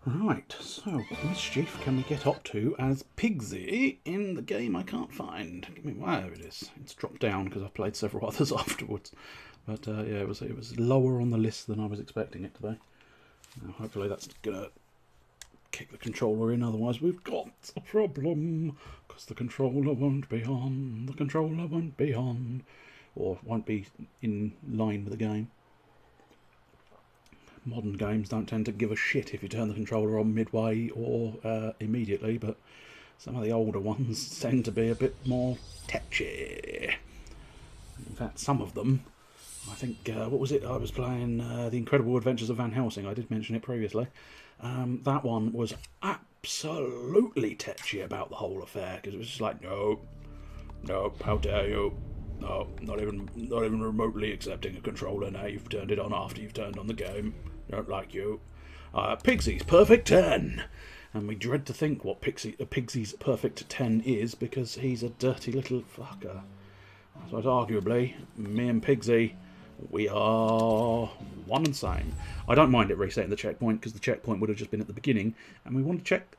Right, so what mischief can we get up to as Pigsy in the game I can't find? Give me, there it is. It's dropped down because I've played several others afterwards. But yeah, it was lower on the list than I was expecting it to be. Now, hopefully that's going to kick the controller in, otherwise we've got a problem. Because the controller won't be on, the controller won't be on. Or won't be in line with the game. Modern games don't tend to give a shit if you turn the controller on midway or immediately, but some of the older ones tend to be a bit more tetchy. In fact, some of them, I think, what was it? I was playing The Incredible Adventures of Van Helsing. I did mention it previously. That one was absolutely tetchy about the whole affair, because it was just like, no, how dare you? No, not even remotely accepting a controller now you've turned it on after you've turned on the game. Don't like you. Pigsy's Perfect 10. And we dread to think what Pigsy's Perfect 10 is, because he's a dirty little fucker. So arguably, me and Pigsy, we are one and same. I don't mind it resetting the checkpoint, because the checkpoint would have just been at the beginning, and we want to check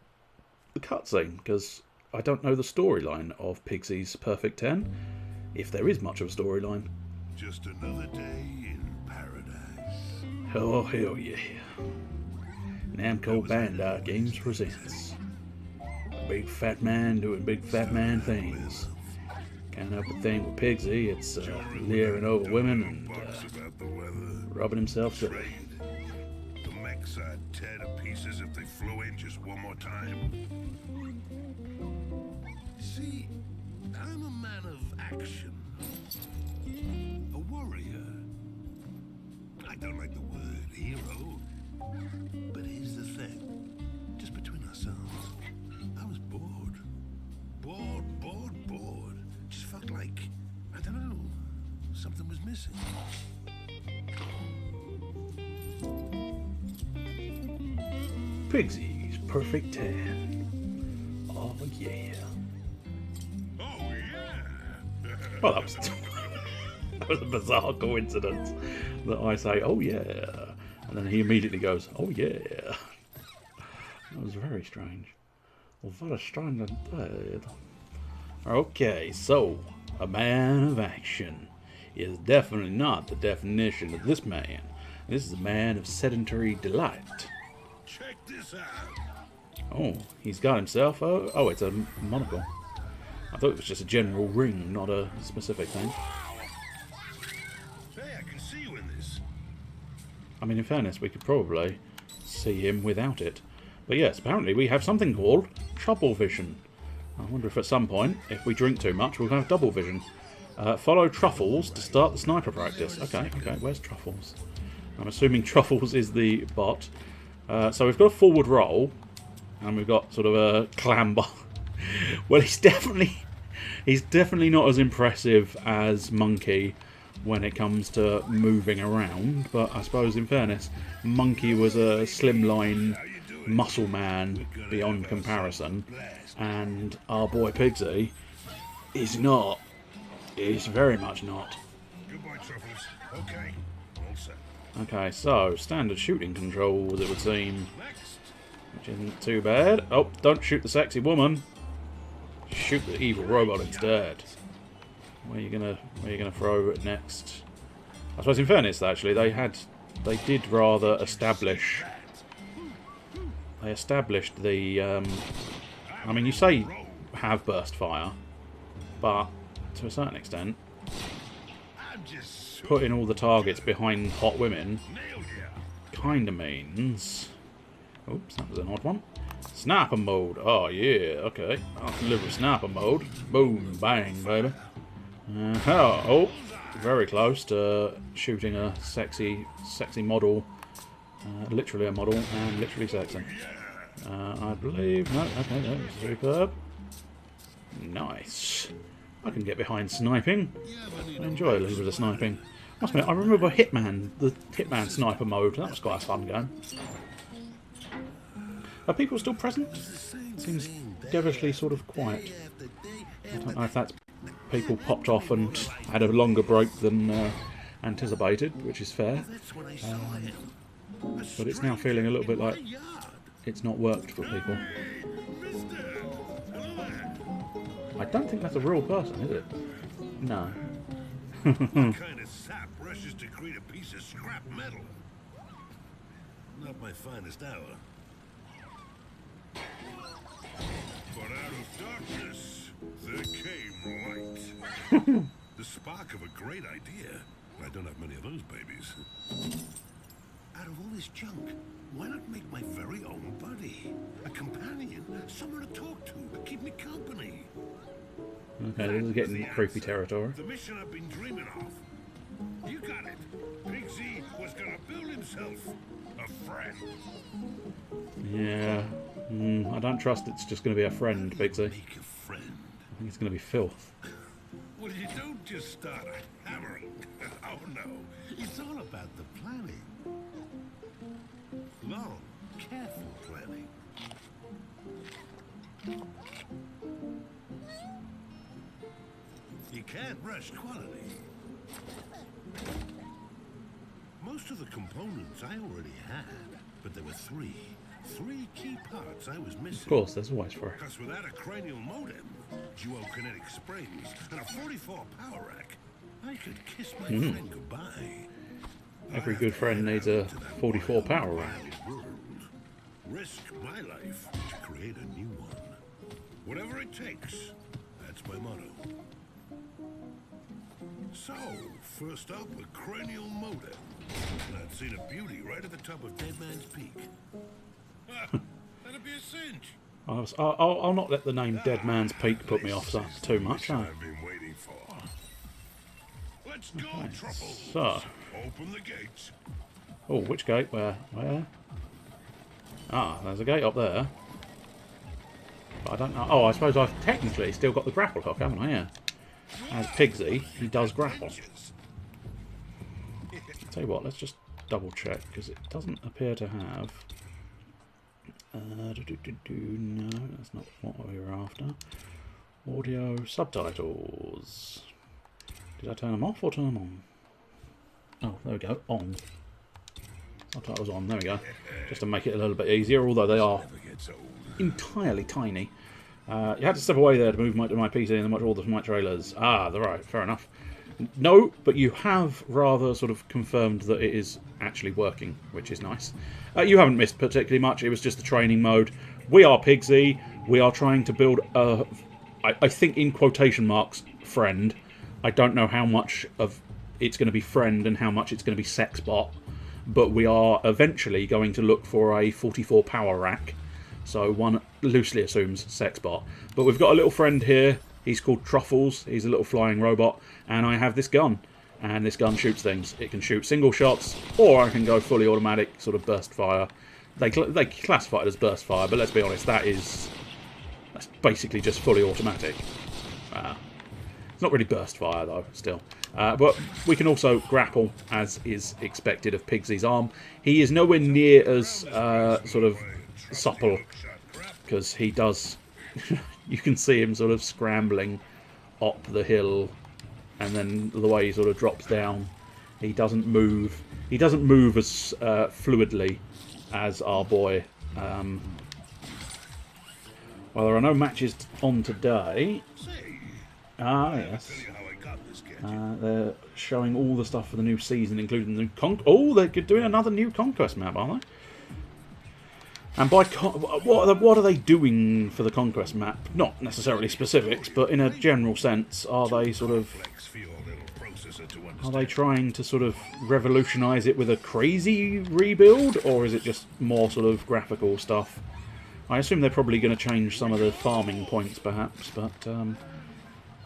the cutscene, because I don't know the storyline of Pigsy's Perfect 10. If there is much of a storyline. Just another day in paradise. Oh, hell yeah. Namco Bandai Games presents a big fat man doing big fat man things. Can't help but think with Pigsy, it's leering over women and rubbing himself silly. The mechs I'd tear to pieces if they flew in just one more time. See, I'm a man of action. A warrior. I don't like the word hero. But here's the thing. Just between ourselves, I was bored. Bored. Just felt like, I don't know, something was missing. Pigsy's Perfect 10. Oh yeah. Well, that was a bizarre coincidence that I say, oh yeah, and then he immediately goes, oh yeah. That was very strange. Well, very strange indeed. Okay, so, a man of action is definitely not the definition of this man. This is a man of sedentary delight. Check this out. Oh, he's got himself, oh, it's a monocle. I thought it was just a general ring, not a specific thing. Hey, I can see you in this. I mean, in fairness, we could probably see him without it. But yes, apparently we have something called trouble vision. I wonder if at some point, if we drink too much, we'll have double vision. Follow Truffles to start the sniper practice. Okay, where's Truffles? I'm assuming Truffles is the bot. So we've got a forward roll, and we've got sort of a clamber. Well, he's definitely not as impressive as Monkey when it comes to moving around, but I suppose in fairness, Monkey was a slimline muscle man beyond comparison, and our boy Pigsy is not. He's very much not. Goodbye, Truffles. Okay, all set. Okay, so standard shooting controls, it would seem, which isn't too bad. Oh, don't shoot the sexy woman. Shoot the evil robot instead. Where are you gonna throw it next? I suppose in fairness, actually, they did rather establish. They established the. I mean, you say have burst fire, but to a certain extent, putting all the targets behind hot women kind of means. Oops, that was an odd one. Sniper mode. Oh yeah, okay. I'll deliver sniper mode. Boom, bang, baby. Oh, very close to shooting a sexy model Literally a model and literally sexy. I believe... No, okay, no, superb. Nice. I can get behind sniping. I enjoy a little bit of sniping. Must admit, I remember Hitman, the Hitman sniper mode. That was quite a fun game. Are people still present? Seems devilishly sort of quiet. I don't know if that's people popped off and had a longer break than anticipated, which is fair. But it's now feeling a little bit like it's not worked for people. I don't think that's a real person, is it? No. What kind of sap rushes to create a piece of scrap metal? Not my finest hour. But out of darkness, there came light. The spark of a great idea. I don't have many of those babies. Out of all this junk, why not make my very own buddy? A companion, someone to talk to, keep me company. Okay, this is getting creepy territory. The mission I've been dreaming of. You got it. Pigsy was gonna build himself a friend. Yeah. I don't trust it's just going to be a friend, Pigsy. Make a friend. I think it's going to be filth. Well, you don't just start hammering. Oh no, it's all about the planning. Long, careful planning. You can't rush quality. Most of the components I already had, but there were three key parts I was missing. Of course, there's always for. Because without a cranial modem, duokinetic springs, and a 44 power rack, I could kiss my friend goodbye. Every good friend needs a 44 power rack. Risk my life to create a new one. Whatever it takes, that's my motto. So, first up, a cranial modem. I'd seen a beauty right at the top of Dead Man's Peak. That'd be a cinch. I'll not let the name Dead Man's Peak put me off too much. I've been waiting for. Let's go, Truffles. So, Open the gates. oh, which gate? Where? Ah, there's a gate up there. But I don't know. Oh, I suppose I've technically still got the grapple hook, haven't I? Yeah. As Pigsy, he does grapple. Tell you what, let's just double check because it doesn't appear to have. No, that's not what we were after. Audio subtitles. Did I turn them off or turn them on? Oh, there we go. On. Subtitles on. There we go. Just to make it a little bit easier, although they are entirely tiny. You had to step away there to move my PC and watch all the my trailers. Ah, right, fair enough. No, but you have rather sort of confirmed that it is actually working, which is nice. You haven't missed particularly much. It was just the training mode. We are Pigsy. We are trying to build a, I think in quotation marks, friend. I don't know how much of it's going to be friend and how much it's going to be sex bot, but we are eventually going to look for a 44 power rack. So one loosely assumes sex bot. But we've got a little friend here. He's called Truffles. He's a little flying robot. And I have this gun. And this gun shoots things. It can shoot single shots, or I can go fully automatic, sort of burst fire. They classify it as burst fire, but let's be honest, that's basically just fully automatic. It's not really burst fire, though, still. But we can also grapple, as is expected of Pigsy's arm. He is nowhere near as sort of supple, because he does... you can see him sort of scrambling up the hill, and then the way he sort of drops down, he doesn't move. He doesn't move as fluidly as our boy. Well, there are no matches on today. Ah, yes. They're showing all the stuff for the new season, including the new oh, they're doing another new Conquest map, aren't they? And by what are they doing for the Conquest map? Not necessarily specifics, but in a general sense, are they sort of... Are they trying to sort of revolutionise it with a crazy rebuild, or is it just more sort of graphical stuff? I assume they're probably going to change some of the farming points, perhaps, but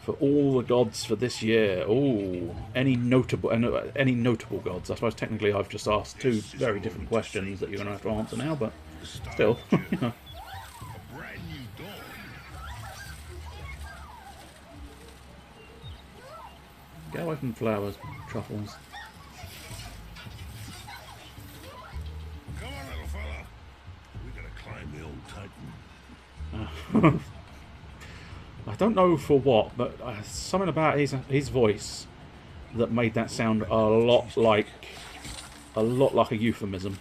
For all the gods for this year. Oh, any notable gods? I suppose technically I've just asked two very different questions that you're going to have to answer now, but still, you know. A brand new dawn. Get away from flowers, truffles. Come on, little fella. We gotta climb the old Titan. I don't know for what, but something about his voice that made that sound a lot like a euphemism.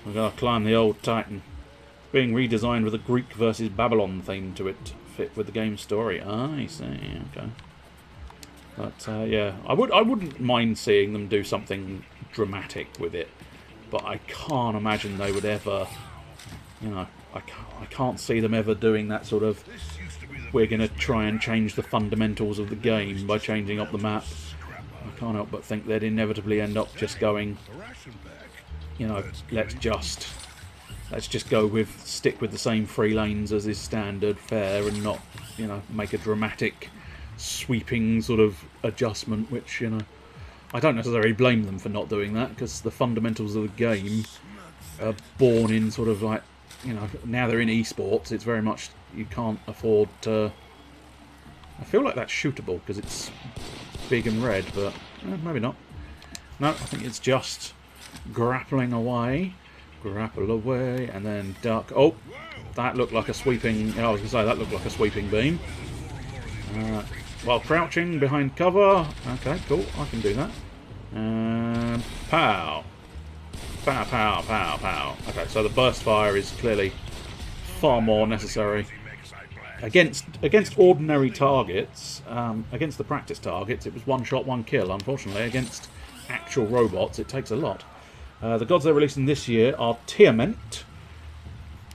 We're gonna climb the old Titan. It's being redesigned with a Greek versus Babylon theme to it, fit with the game's story. I see. Okay. But yeah, I wouldn't mind seeing them do something dramatic with it, but I can't imagine they would ever. You know, I can't see them ever doing that sort of. We're going to try and change the fundamentals of the game by changing up the map. I can't help but think they'd inevitably end up just going, you know, let's just stick with the same 3 lanes as is standard fare and not, you know, make a dramatic sweeping sort of adjustment, which, you know, I don't necessarily blame them for not doing that, because the fundamentals of the game are born in sort of like, you know, now they're in esports, it's very much, you can't afford to. I feel like that's shootable because it's big and red, but maybe not. No, I think it's just grappling away, grapple away, and then duck. Oh, that looked like a sweeping. I was going to say that looked like a sweeping beam. While crouching behind cover. Okay, cool. I can do that. And pow, pow, pow, pow, pow. Okay, so the burst fire is clearly far more necessary. Against ordinary targets, against the practice targets, it was 1 shot, 1 kill. Unfortunately, against actual robots, it takes a lot. The gods they're releasing this year are Tiamat.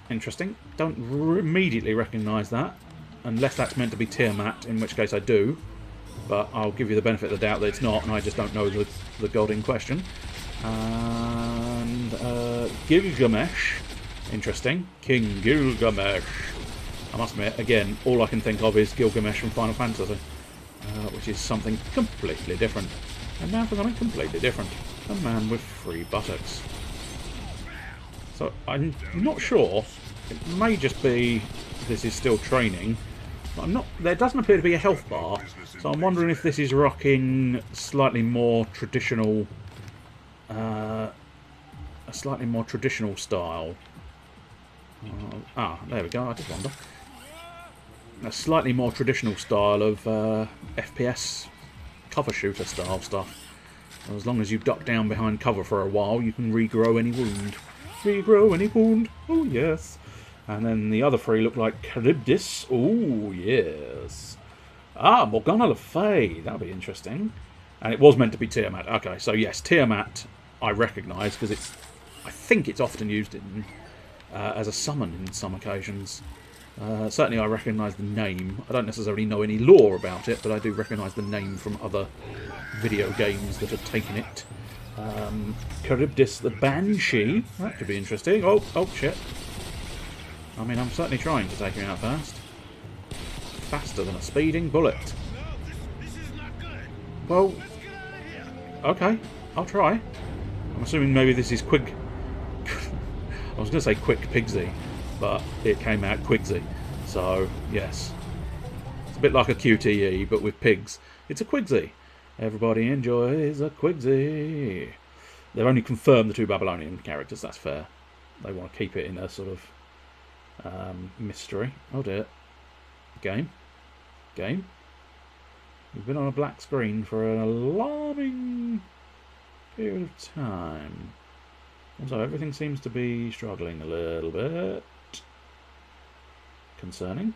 Interesting. Don't immediately recognise that, unless that's meant to be Tiamat, in which case I do. But I'll give you the benefit of the doubt that it's not, and I just don't know the god in question. And Gilgamesh. Interesting. King Gilgamesh. I must admit, again, all I can think of is Gilgamesh from Final Fantasy, which is something completely different. And now for something completely different. A man with 3 buttocks. So I'm not sure. It may just be this is still training. But I'm not. There doesn't appear to be a health bar, so I'm wondering if this is rocking slightly more traditional, a slightly more traditional style. There we go. I just wonder. A slightly more traditional style of FPS cover shooter style stuff. As long as you duck down behind cover for a while, you can regrow any wound. Regrow any wound. Oh yes. And then the other 3 look like Charybdis. Oh yes. Morgana Le Fay. That'll be interesting. And it was meant to be Tiamat. Okay, so yes, Tiamat I recognise because it's. I think it's often used in. As a summon in some occasions. Certainly I recognise the name. I don't necessarily know any lore about it, but I do recognise the name from other video games that have taken it. Charybdis the Banshee. That could be interesting. Oh shit. I mean, I'm certainly trying to take him out fast. Faster than a speeding bullet. Well, okay. I'll try. I'm assuming maybe this is quick. I was going to say Quick Pigsy, but it came out Quigsy. So, yes. It's a bit like a QTE, but with pigs. It's a Quigsy. Everybody enjoys a Quigsy. They've only confirmed the 2 Babylonian characters, that's fair. They want to keep it in a sort of mystery. Oh dear. Game. We've been on a black screen for an alarming period of time. So everything seems to be struggling a little bit. Concerning.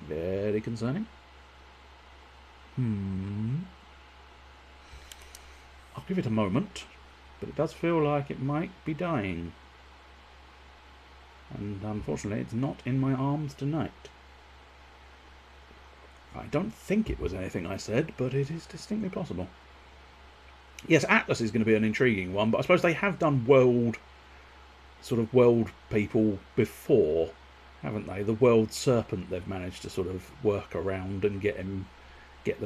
Very concerning. I'll give it a moment, but it does feel like it might be dying. And unfortunately, it's not in my arms tonight. I don't think it was anything I said, but it is distinctly possible. Yes, Atlas is going to be an intriguing one, but I suppose they have done world people before. haven't they? The world serpent they've managed to sort of work around and get them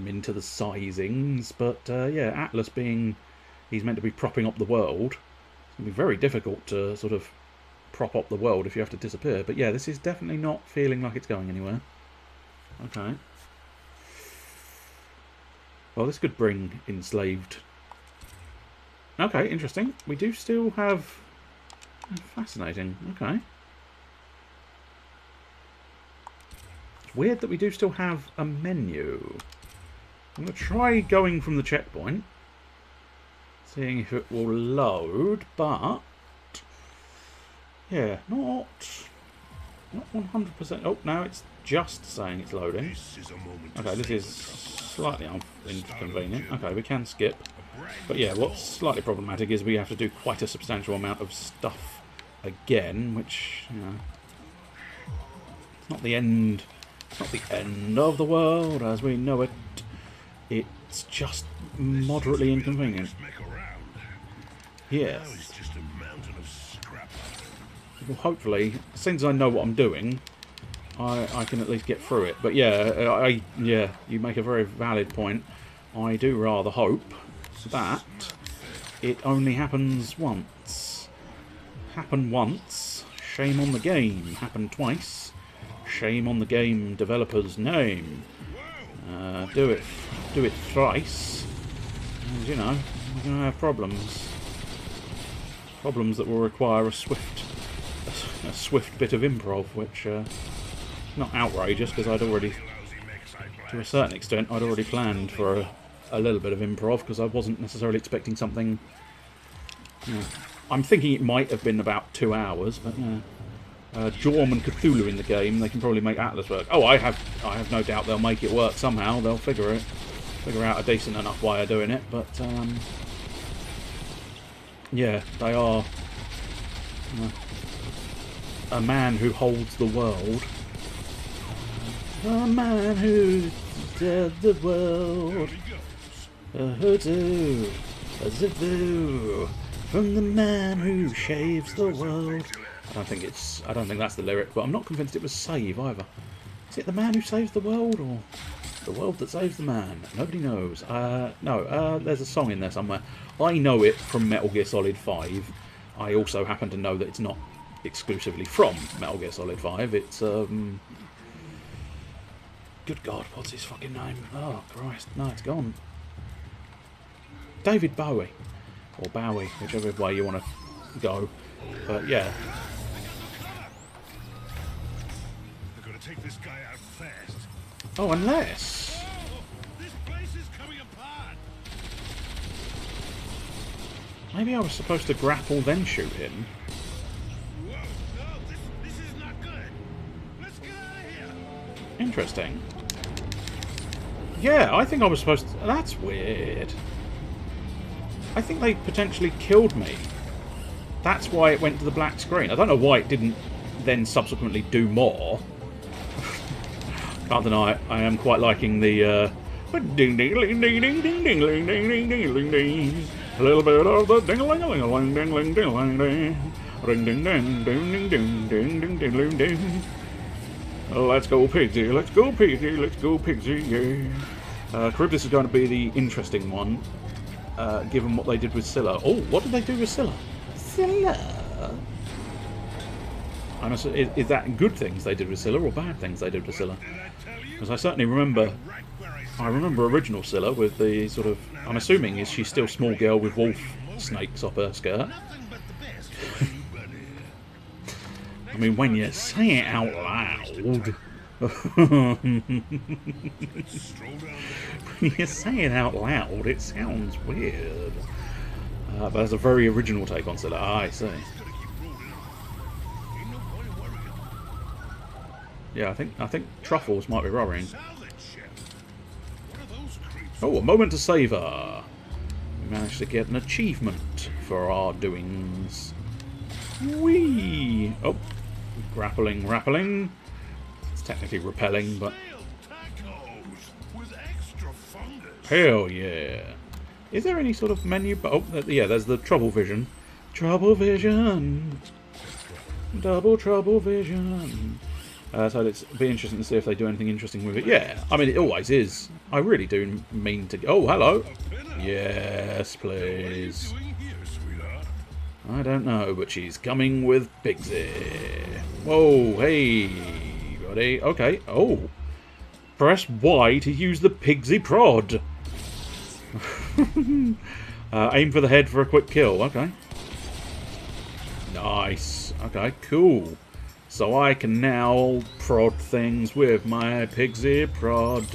into the sizings. But yeah, Atlas being he's meant to be propping up the world, it's going to be very difficult to sort of prop up the world if you have to disappear. But yeah, this is definitely not feeling like it's going anywhere. Okay. Well, this could bring Enslaved. Okay, interesting. We do still have... Fascinating. Okay. It's weird that we do still have a menu. I'm going to try going from the checkpoint. Seeing if it will load, but... Yeah, not 100%. Oh, no, it's just saying it's loading. Okay, this is slightly inconvenient. Okay, we can skip. But yeah, what's slightly problematic is we have to do quite a substantial amount of stuff again, which, you know, it's not the end. It's not the end of the world as we know it. It's just moderately inconvenient. Yes. Well, hopefully, since I know what I'm doing, I can at least get through it. But yeah, yeah, you make a very valid point. I do rather hope that it only happens once. Happen once, shame on the game. Happen twice, shame on the game developer's name. Do it thrice, and you know, we're going to have problems. Problems that will require a swift bit of improv, which not outrageous because I'd already, to a certain extent, I'd already planned for a little bit of improv because I wasn't necessarily expecting something. You know, I'm thinking it might have been about 2 hours, but yeah. Jorm and Cthulhu in the game, they can probably make Atlas work. Oh, I have no doubt they'll make it work somehow. They'll figure out a decent enough way of doing it. But yeah, they are a man who holds the world. A man who did the world. A hoodoo, a zavoo, from the man who shaves the world. I don't think that's the lyric, but I'm not convinced it was save either. Is it the man who saves the world, or the world that saves the man? Nobody knows. No, there's a song in there somewhere. I know it from Metal Gear Solid 5. I also happen to know that it's not exclusively from Metal Gear Solid 5. It's, good God, what's his fucking name? Oh, Christ, no, it's gone. David Bowie. Or Bowie, whichever way you want to go. But, yeah. They're gonna take this guy out fast. Oh, unless... This place is coming apart. Maybe I was supposed to grapple then shoot him. Whoa, no, this is not good. Let's get out of here. Interesting. Yeah, I think I was supposed to... That's weird. I think they potentially killed me. That's why it went to the black screen. I don't know why it didn't then subsequently do more. Can't deny it. I am quite liking the ding ding ding ding ding ding ding ding ding ding ding ding. A little bit of the ding ling ling ling ding ling ding ling ding. Ding ding ding ding ding ding ding ding ding ding. Let's go Pigsy, let's go Pigsy, let's go Pigsy, yeah. Charybdis is going to be the interesting one, given what they did with Scylla. Oh, what did they do with Scylla? Scylla! Is that good things they did with Scylla or bad things they did with Scylla? Because I certainly remember... I remember original Scylla with the sort of... I'm assuming is she's still small girl with wolf snakes up her skirt. I mean, when you say it out loud... when you say it out loud, it sounds weird. But that's a very original take on Scylla. I see. Yeah, I think Truffles might be worrying. Oh, a moment to savour. We managed to get an achievement for our doings. Whee! Oh, grappling. It's technically repelling, but... Hell yeah. Is there any sort of menu? Oh, yeah, there's the trouble vision. Trouble vision. Double trouble vision. So it's be interesting to see if they do anything interesting with it. Yeah, I mean, it always is. I really do mean to... Oh, hello. Yes, please. What are you doing here, sweetheart? I don't know, but she's coming with Pigsy. Whoa, hey, buddy. Okay. Oh. Press Y to use the Pigsy prod. Aim for the head for a quick kill. Okay. Nice. Okay, cool. So I can now prod things with my Pigsy prod.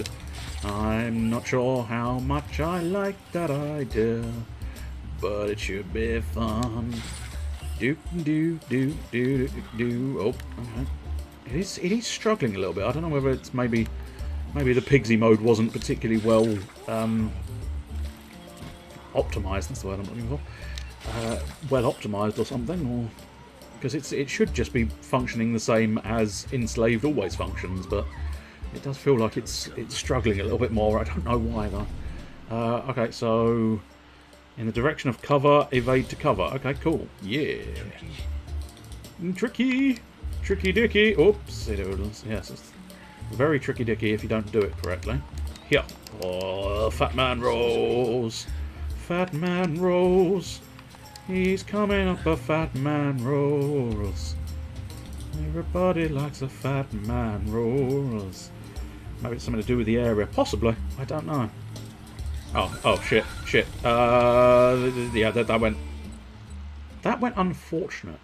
I'm not sure how much I like that idea, but it should be fun. Do do do do do. Oh, okay. It is struggling a little bit. I don't know whether it's maybe the Pigsy mode wasn't particularly well optimized. That's the word I'm looking for. Well optimized or something, or because it should just be functioning the same as Enslaved always functions, but it does feel like it's struggling a little bit more. I don't know why though. Okay, so in the direction of cover, evade to cover. Okay, cool. Yeah. Tricky dicky. Oops, yes, it's very tricky dicky if you don't do it correctly. Here. Oh, Fat Man rolls. Fat Man rolls. He's coming up a Fat Man rolls. Everybody likes a Fat Man rolls. Maybe it's something to do with the area. Possibly. I don't know. Oh, shit. Yeah, that went... That went unfortunate.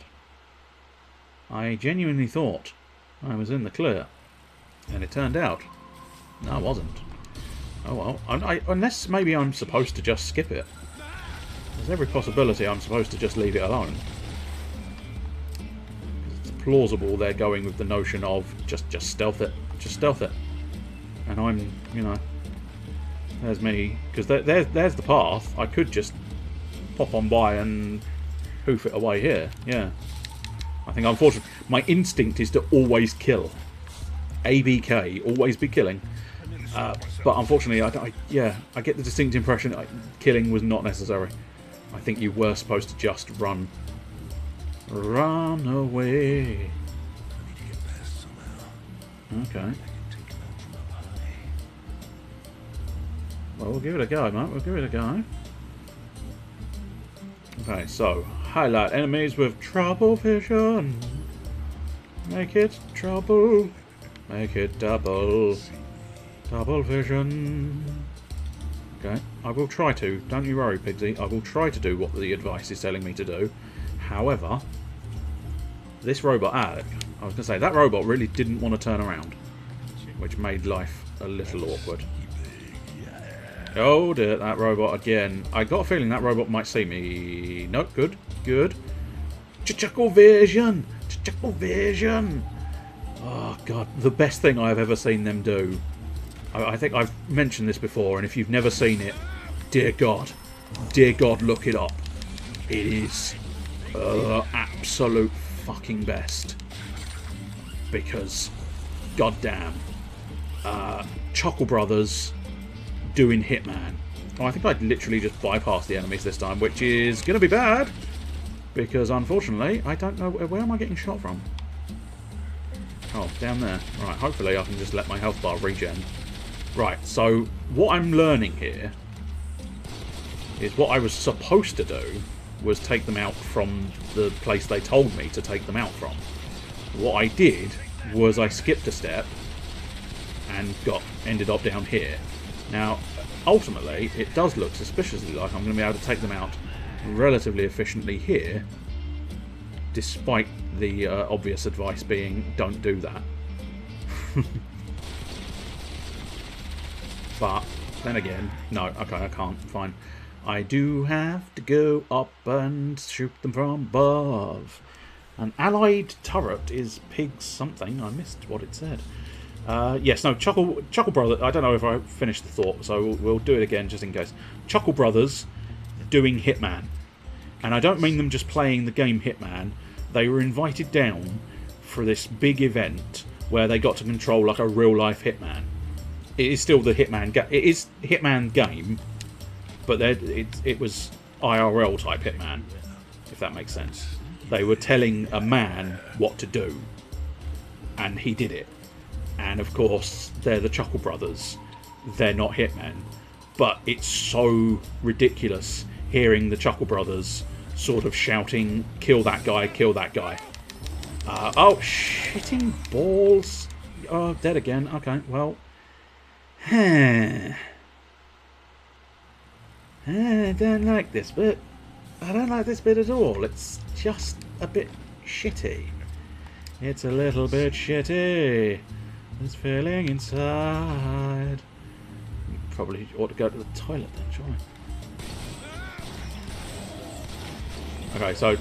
I genuinely thought I was in the clear. And it turned out no, I wasn't. Oh well. Unless maybe I'm supposed to just skip it. There's every possibility I'm supposed to just leave it alone. It's plausible they're going with the notion of just stealth it. Just stealth it. And I'm, you know... There's me... Because there's the path. I could just pop on by and hoof it away here. Yeah. I think, unfortunately, my instinct is to always kill. ABK, always be killing. But unfortunately, I get the distinct impression killing was not necessary. I think you were supposed to just run. Run away. Okay. Well, we'll give it a go, mate. We'll give it a go. Okay, so highlight enemies with trouble vision. Make it trouble. Make it double. Double vision. Okay, I will try to. Don't you worry, Pigsy. I will try to do what the advice is telling me to do. However, this robot... I was going to say, that robot really didn't want to turn around. Which made life a little awkward. Oh dear, that robot again. I got a feeling that robot might see me. No, good, good. Chuckle vision! Chuckle vision! Oh god, the best thing I've ever seen them do. I think I've mentioned this before, and if you've never seen it, dear god, look it up. It is absolute fucking best. Because, goddamn, Chuckle Brothers doing Hitman. Oh, I think I'd literally just bypassed the enemies this time, which is going to be bad. Because, unfortunately, I don't know... Where am I getting shot from? Oh, down there. Right, hopefully I can just let my health bar regen. Right, so what I'm learning here is what I was supposed to do was take them out from the place they told me to take them out from. What I did was I skipped a step and ended up down here. Now, ultimately, it does look suspiciously like I'm going to be able to take them out relatively efficiently here, despite the obvious advice being, don't do that. But, then again, no, okay, I can't, fine. I do have to go up and shoot them from above. An allied turret is pig something. I missed what it said. Yes, no, Chuckle Brothers, I don't know if I finished the thought, so we'll do it again just in case. Chuckle Brothers doing Hitman. And I don't mean them just playing the game Hitman. They were invited down for this big event where they got to control like a real-life Hitman. It is still the Hitman game. It is Hitman game, but it was IRL type Hitman, if that makes sense. They were telling a man what to do. and he did it. And of course, they're the Chuckle Brothers. They're not hitmen. But it's so ridiculous hearing the Chuckle Brothers sort of shouting, kill that guy, kill that guy. Oh, shitting balls. Oh, dead again. Okay, well. I don't like this bit. I don't like this bit at all. It's just a bit shitty. It's a little bit shitty. It's feeling inside. Probably ought to go to the toilet then, surely. Okay, so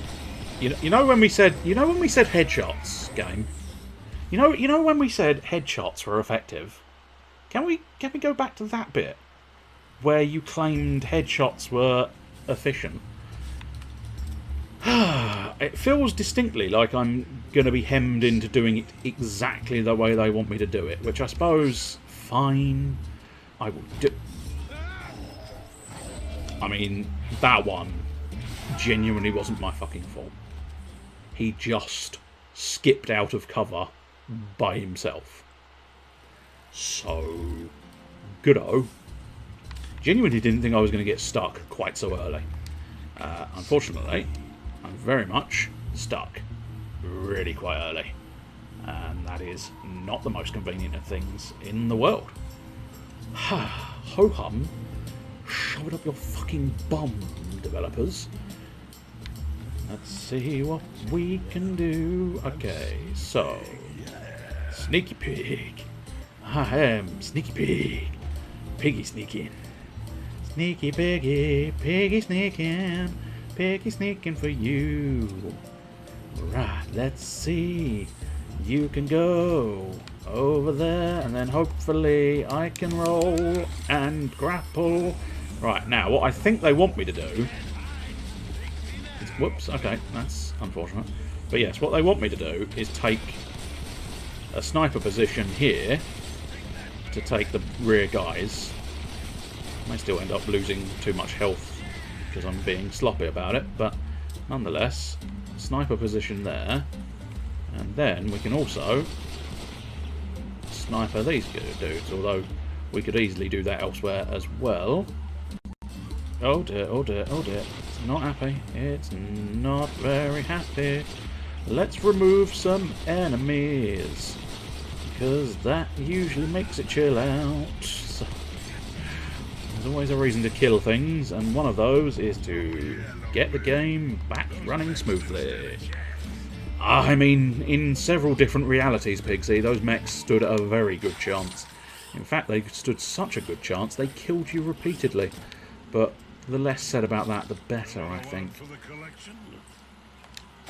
you know when we said headshots, game. You know when we said headshots were effective. Can we go back to that bit where you claimed headshots were efficient? It feels distinctly like I'm going to be hemmed into doing it exactly the way they want me to do it, which I suppose, fine, I will do. I mean, that one genuinely wasn't my fucking fault. He just skipped out of cover by himself. So, good-o. Genuinely didn't think I was going to get stuck quite so early. Unfortunately, I'm very much stuck really quite early. And that is not the most convenient of things in the world. Ho-hum, shove it up your fucking bum, developers. Let's see what we can do. Okay, so... Sneaky pig. I am Sneaky Pig. Piggy sneaking. Sneaky piggy, piggy sneaking. Piggy sneaking for you. Right, let's see. You can go over there, and then hopefully I can roll and grapple. Right, now, what I think they want me to do... Whoops, okay, that's unfortunate. But yes, what they want me to do is take a sniper position here to take the rear guys. I may still end up losing too much health because I'm being sloppy about it, but nonetheless, sniper position there. And then we can also sniper these dudes, although we could easily do that elsewhere as well. Oh dear, oh dear, oh dear. It's not happy. It's not very happy. Let's remove some enemies, because that usually makes it chill out. So, there's always a reason to kill things, and one of those is to get the game back running smoothly. I mean, in several different realities, Pigsy, those mechs stood a very good chance. In fact, they stood such a good chance, they killed you repeatedly. But the less said about that, the better, I think.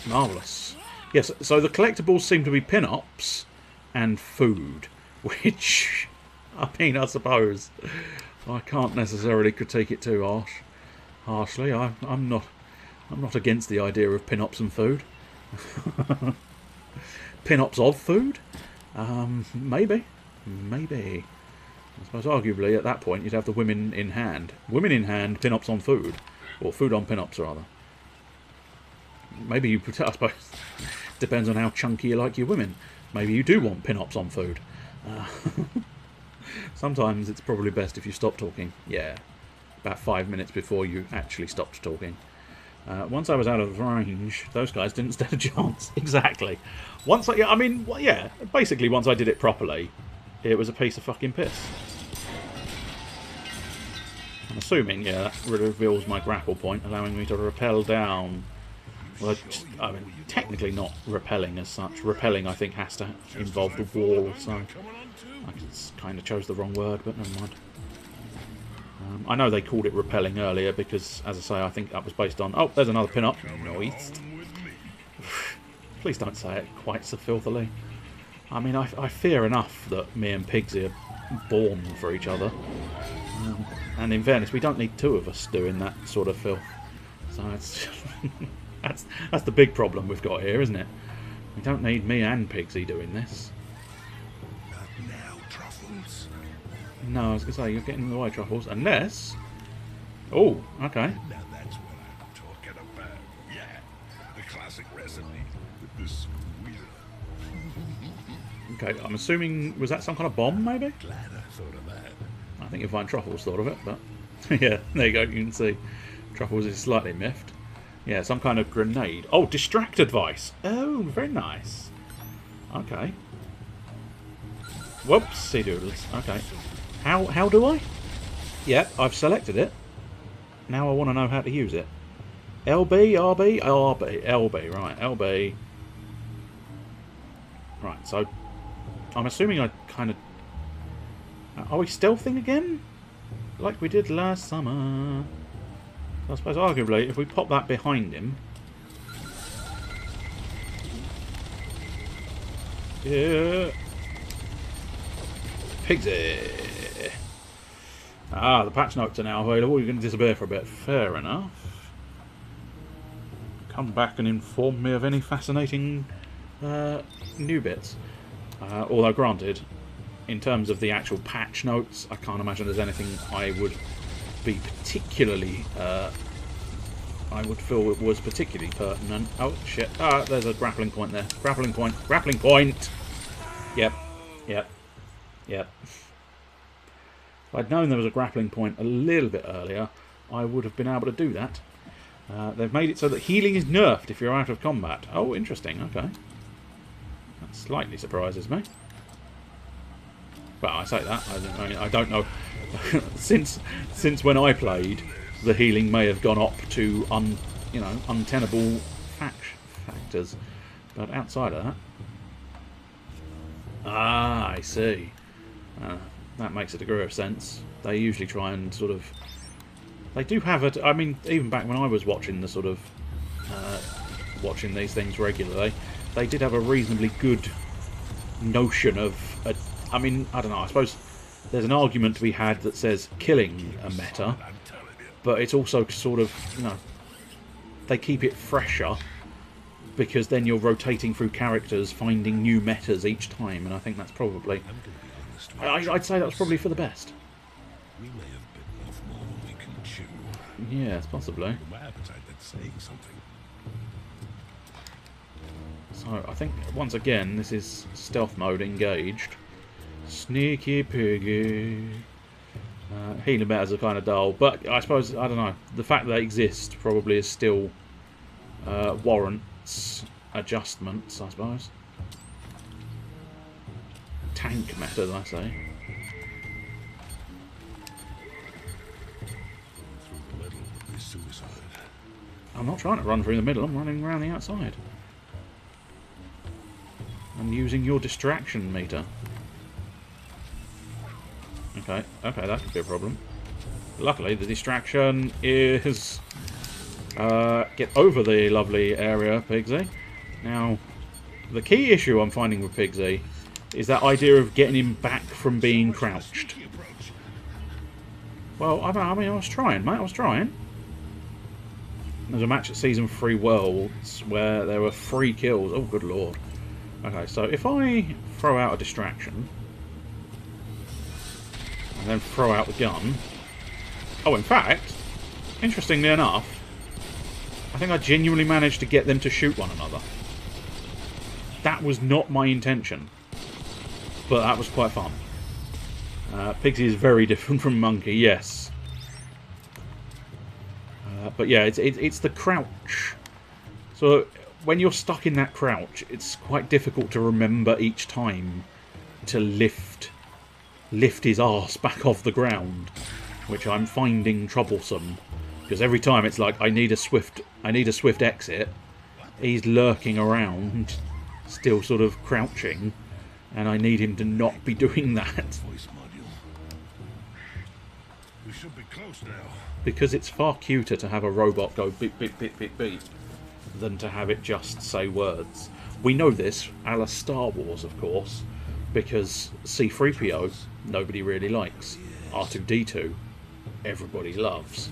Marvellous. Yes, so the collectibles seem to be pin-ups and food, which, I mean, I suppose I can't necessarily critique it too harshly. I'm not against the idea of pin-ups and food. Pin-ups of food? Maybe. I suppose arguably at that point you'd have the women in hand. Women in hand, pin-ups on food. Or food on pin-ups, rather. Maybe you put, I suppose, depends on how chunky you like your women. Maybe you do want pin-ups on food. Sometimes it's probably best if you stop talking. Yeah, about 5 minutes before you actually stopped talking. Once I was out of range, those guys didn't stand a chance. Exactly. Once I mean, well, yeah, basically once I did it properly, it was a piece of fucking piss. I'm assuming, yeah, that reveals my grapple point, allowing me to rappel down. Well, I mean, technically not rappelling as such. Rappelling, I think, has to involve the wall, so I just kind of chose the wrong word, but never mind. I know they called it rappelling earlier because, as I say, I think that was based on... Oh, there's another pin-up. Nice. Please don't say it quite so filthily. I mean, I fear enough that me and Pigsy are born for each other. And in fairness, we don't need two of us doing that sort of filth. So it's that's the big problem we've got here, isn't it? We don't need me and Pigsy doing this. Not now, Truffles. No, I was going to say, you're getting in the way, Truffles. Unless... Oh, okay. Now that's what I'm talking about. Yeah, the classic recipe with the squealer. Okay, I'm assuming, was that some kind of bomb, maybe? Glad I thought of that. I think you'll find Truffles thought of it, but... yeah, there you go, you can see. Truffles is slightly miffed. Yeah, some kind of grenade. Oh, distract advice. Oh, very nice. Okay. Whoopsie doodles. Okay. How do I? Yep, I've selected it. Now I want to know how to use it. LB, RB, RB, LB, right, LB. Right, so I'm assuming I kind of... Are we stealthing again? Like we did last summer. I suppose arguably, if we pop that behind him... Yeah. Pigsy. Ah, the patch notes are now available. You're going to disappear for a bit. Fair enough. Come back and inform me of any fascinating new bits. Although, granted, in terms of the actual patch notes, I can't imagine there's anything I would be particularly... I would feel it was particularly pertinent. Oh, shit. Ah, there's a grappling point there. Grappling point. Grappling point! Yep. Yep. Yep. If I'd known there was a grappling point a little bit earlier, I would have been able to do that. They've made it so that healing is nerfed if you're out of combat. Oh, interesting. Okay. That slightly surprises me. Well, I say that. I don't know. since when I played, the healing may have gone up to untenable factors. But outside of that... Ah, I see. That makes a degree of sense. They usually try and sort of... They do have it. I mean, even back when I was watching the sort of... watching these things regularly, they did have a reasonably good notion of... I mean, I don't know, I suppose there's an argument to be had that says killing a meta, but it's also sort of, they keep it fresher, because then you're rotating through characters, finding new metas each time, and I think that's probably... I'd say that was probably for the best. We may have bitten off more than we can chew. Yes, possibly. My appetite, that's saying something. So, I think, once again, this is stealth mode engaged. Sneaky piggy. Healing metas are kind of dull, but I suppose, I don't know, the fact that they exist probably is still warrants adjustments, I suppose. Tank method, I say. Through the middle would be suicide. I'm not trying to run through the middle, I'm running around the outside. I'm using your distraction meter. Okay, that could be a problem. Luckily, the distraction is... get over the lovely area, Pigsy. Now, the key issue I'm finding with Pigsy is that idea of getting him back from being crouched. Well, I mean, I was trying, mate, I was trying. There's a match at Season 3 Worlds where there were 3 kills. Oh, good lord. Okay, so if I throw out a distraction... and then throw out the gun... Oh, in fact, interestingly enough, I think I genuinely managed to get them to shoot one another. That was not my intention. But that was quite fun. Pigsy is very different from Monkey, yes. But yeah, it's the crouch. So when you're stuck in that crouch, it's quite difficult to remember each time to lift his arse back off the ground, which I'm finding troublesome. Because every time it's like I need a swift exit. He's lurking around, still sort of crouching, and I need him to not be doing that. Voice module. We should be close now. Because it's far cuter to have a robot go beep beep beep beep beep than to have it just say words. We know this, a la Star Wars, of course, because C-3PO nobody really likes. R2-D2 everybody loves.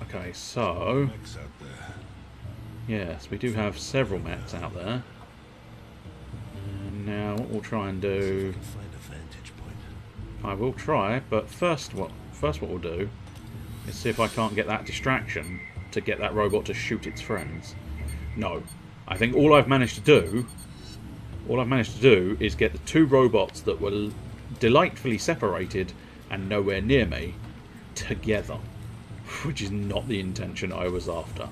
Okay, so yes, we do have several mechs out there. And now what we'll try and do, I will try, but first what we'll do is see if I can't get that distraction to get that robot to shoot its friends. No, I think all I've managed to do is get the two robots that were delightfully separated and nowhere near me together, which is not the intention I was after.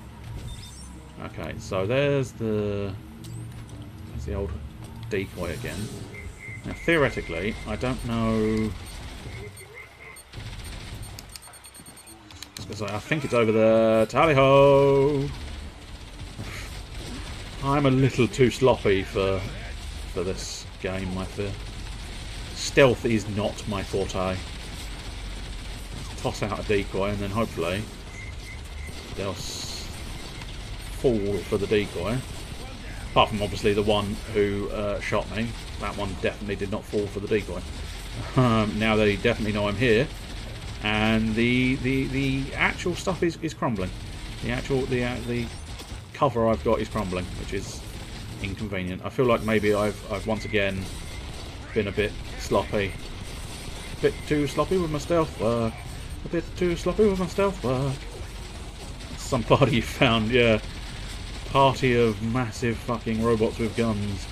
Okay, so there's the old decoy again. Now, theoretically, I don't know. I think it's over there. Tally-ho! I'm a little too sloppy for this game, I fear. Stealth is not my forte. Let's toss out a decoy and then hopefully they'll fall for the decoy. Apart from obviously the one who shot me. That one definitely did not fall for the decoy. Now they definitely know I'm here. And the actual stuff is crumbling. The cover I've got is crumbling, which is inconvenient. I feel like maybe I've once again been a bit sloppy. A bit too sloppy with my stealth work. A bit too sloppy with my stealth work. Some party you found, yeah. Party of massive fucking robots with guns.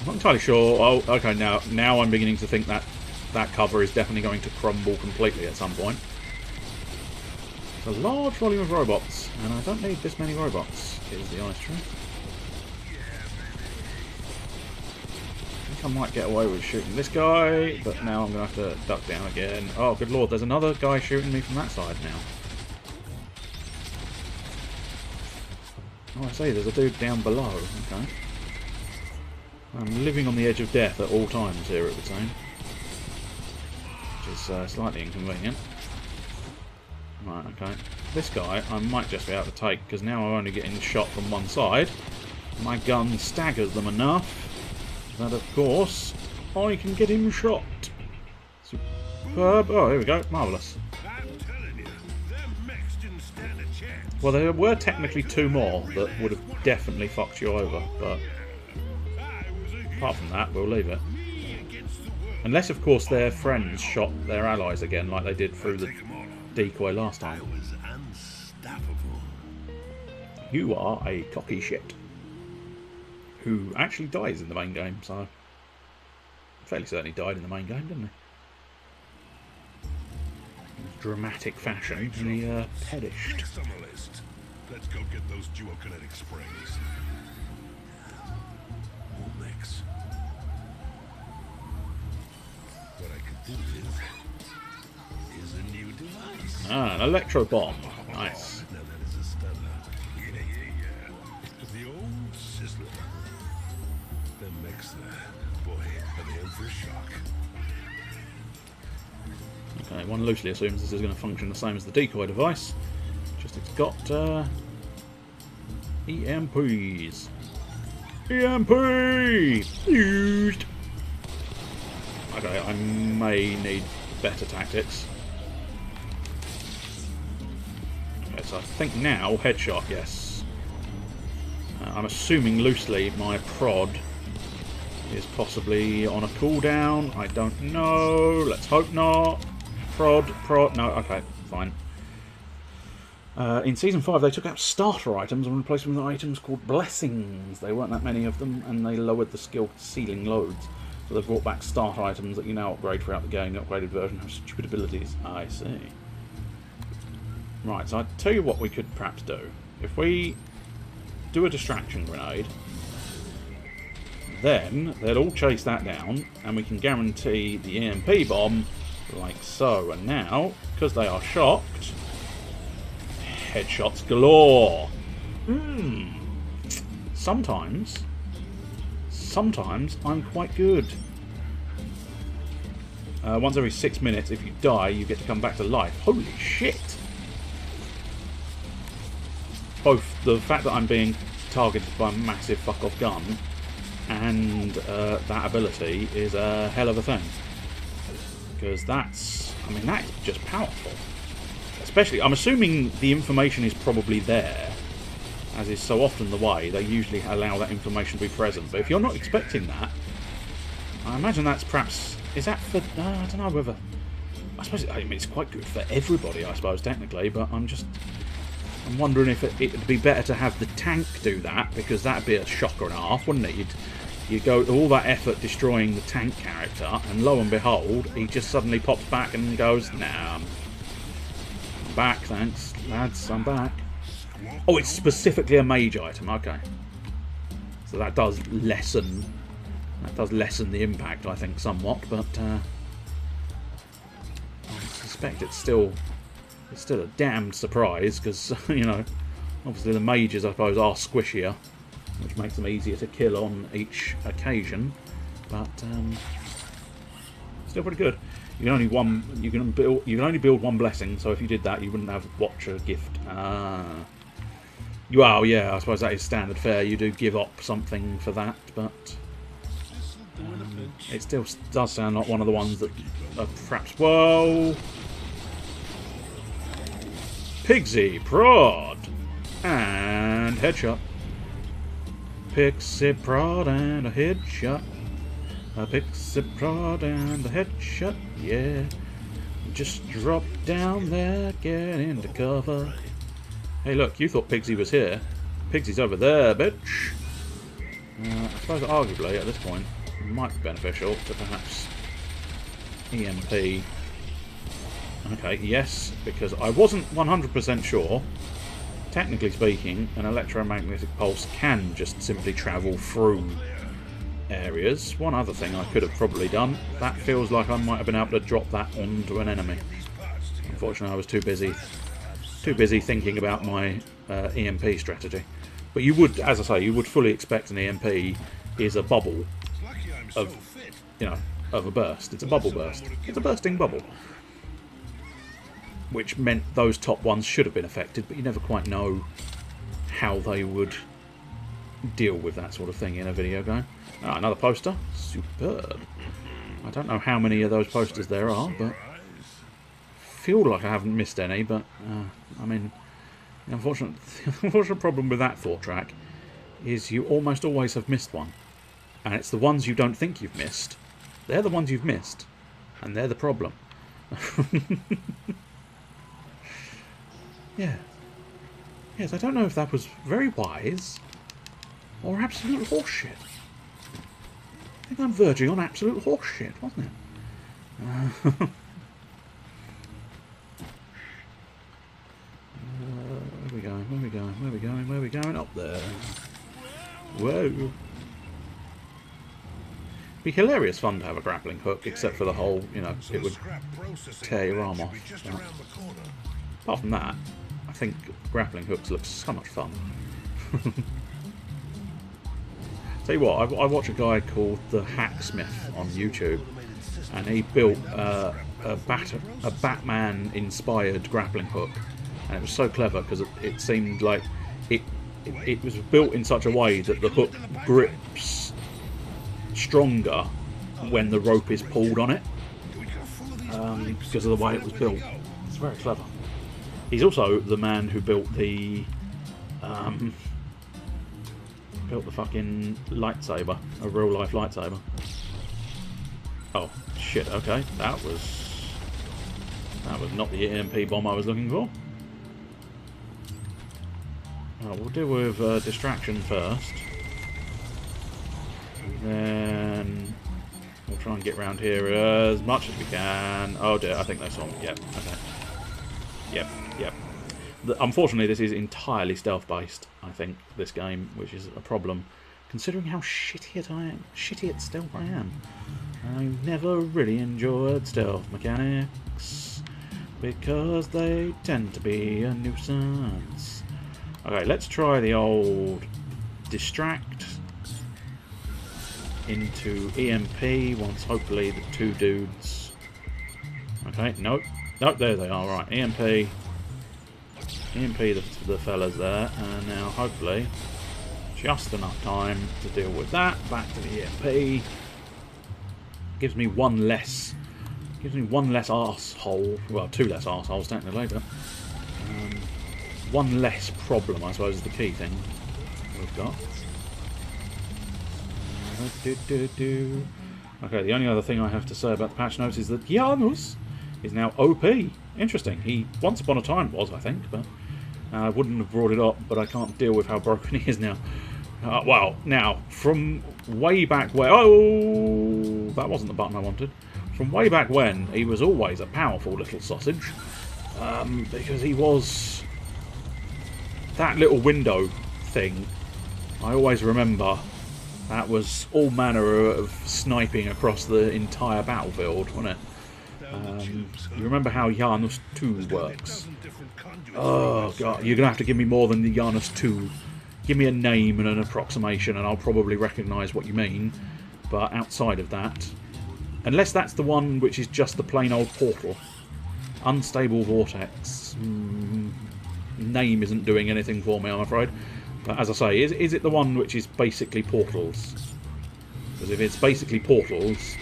I'm not entirely sure. Oh, okay, now I'm beginning to think that cover is definitely going to crumble completely at some point. It's a large volume of robots, and I don't need this many robots, is the honest truth. I think I might get away with shooting this guy, but now I'm going to have to duck down again. Oh, good lord, there's another guy shooting me from that side now. Oh, I see, there's a dude down below. Okay. I'm living on the edge of death at all times here, it would seem. Which is slightly inconvenient. Right, okay. This guy I might just be able to take, because now I'm only getting shot from one side. My gun staggers them enough that, of course, I can get him shot. Superb. Oh, here we go. Marvellous. Well, there were technically two more that would have definitely fucked you over, but apart from that, we'll leave it. Unless, of course, their friends shot their allies again, like they did through the decoy last time. You are a cocky shit. Who actually dies in the main game, so... I'm fairly certain he died in the main game, didn't he? Dramatic fashion, and he perished. Next on the list. Let's go get those duokinetic springs. Next. What I could do is a new device. Ah, an electro bomb. Nice. Now that is a stunner. Yeah. The old sizzler. Then mix that. Boy, are they in for a shock. Okay, one loosely assumes this is going to function the same as the decoy device. Just it's got EMPs. EMP! Used! Okay, I may need better tactics. Okay, so I think now headshot, yes. I'm assuming loosely my prod is possibly on a cooldown. I don't know. Let's hope not. Prod. No, okay, fine. In Season 5, they took out starter items and replaced them with items called blessings. There weren't that many of them, and they lowered the skill ceiling loads. So they've brought back starter items that you now upgrade throughout the game. The upgraded version has stupid abilities. I see. Right, so I'll tell you what we could perhaps do. If we do a distraction grenade, then they'll all chase that down, and we can guarantee the EMP bomb like so. And now, because they are shocked, headshots galore. Sometimes I'm quite good. Once every 6 minutes, if you die, you get to come back to life. Holy shit! Both the fact that I'm being targeted by a massive fuck-off gun and that ability is a hell of a thing. Because that's just powerful. Especially, I'm assuming the information is probably there, as is so often the way. They usually allow that information to be present. But if you're not expecting that, I imagine that's perhaps... Is that for... I don't know whether... I suppose it's quite good for everybody, I suppose, technically. But I'm just I'm wondering if it'd be better to have the tank do that, because that'd be a shocker and a half, wouldn't it? You'd go all that effort destroying the tank character, and lo and behold, he just suddenly pops back and goes, "Nah, I'm back, thanks, lads, I'm back." Oh, it's specifically a mage item, okay. So that does lessen the impact, I think, somewhat, but I suspect it's still a damned surprise, because, you know, obviously the mages, I suppose, are squishier, which makes them easier to kill on each occasion, but still pretty good. You can only build one blessing, so if you did that, you wouldn't have Watcher Gift. Well, yeah, I suppose that is standard fare. You do give up something for that, but it still does sound like one of the ones that are perhaps... Whoa! Pixie prod and headshot. Pixie prod and a headshot. A pixie prod and a headshot. Yeah. Just drop down there, get into cover. Hey, look, you thought Pixie was here. Pixie's over there, bitch. I suppose arguably at this point it might be beneficial to perhaps EMP. Okay, yes, because I wasn't 100% sure. Technically speaking, an electromagnetic pulse can just simply travel through areas. One other thing I could have probably done, that feels like I might have been able to drop that onto an enemy. Unfortunately, I was too busy thinking about my EMP strategy. But you would, as I say, you would fully expect an EMP is a bubble of, you know, of a burst. It's a bubble burst. It's a bursting bubble. Which meant those top ones should have been affected, but you never quite know how they would deal with that sort of thing in a video game. Ah, another poster. Superb. I don't know how many of those posters there are, but feel like I haven't missed any, but I mean, the unfortunate problem with that thought track is you almost always have missed one. And it's the ones you don't think you've missed. They're the ones you've missed. And they're the problem. Yeah. Yes, I don't know if that was very wise or absolute horseshit. I think I'm verging on absolute horseshit, wasn't it? Where are we going? Where are we going? Where are we going? Where are we going? Up there. Whoa. Be hilarious fun to have a grappling hook, except for the whole, you know, it would tear your arm off. But apart from that, I think grappling hooks look so much fun. Tell you what, I watch a guy called the Hacksmith on YouTube, and he built a Batman-inspired grappling hook, and it was so clever because it seemed like it was built in such a way that the hook grips stronger when the rope is pulled on it, because of the way it was built. It's very clever. He's also the man who built the fucking lightsaber, a real life lightsaber. Oh shit! Okay, that was not the EMP bomb I was looking for. We'll deal with distraction first. Then we'll try and get around here as much as we can. Oh dear, I think they saw me. Yep, okay. Yep. Unfortunately, this is entirely stealth-based, I think, this game, which is a problem, considering how shitty at stealth I am. I've never really enjoyed stealth mechanics, because they tend to be a nuisance. Okay, let's try the old distract into EMP once hopefully the two dudes... Okay, nope, there they are, right, EMP the fellas there, and now hopefully just enough time to deal with that. Back to the EMP. Gives me one less arsehole, well, two less arseholes technically, but one less problem, I suppose, is the key thing we've got. Okay, the only other thing I have to say about the patch notes is that Janus is now OP. Interesting. He once upon a time was, I think, but I wouldn't have brought it up, but I can't deal with how broken he is now. Well, now, from way back when... Oh! That wasn't the button I wanted. From way back when, he was always a powerful little sausage. Because he was... That little window thing, I always remember, that was all manner of sniping across the entire battlefield, wasn't it? You remember how Janus 2 works? Oh, God, you're going to have to give me more than the Janus 2. Give me a name and an approximation and I'll probably recognise what you mean. But outside of that... Unless that's the one which is just the plain old portal. Unstable Vortex. Name isn't doing anything for me, I'm afraid. But as I say, is it the one which is basically portals? Because if it's basically portals,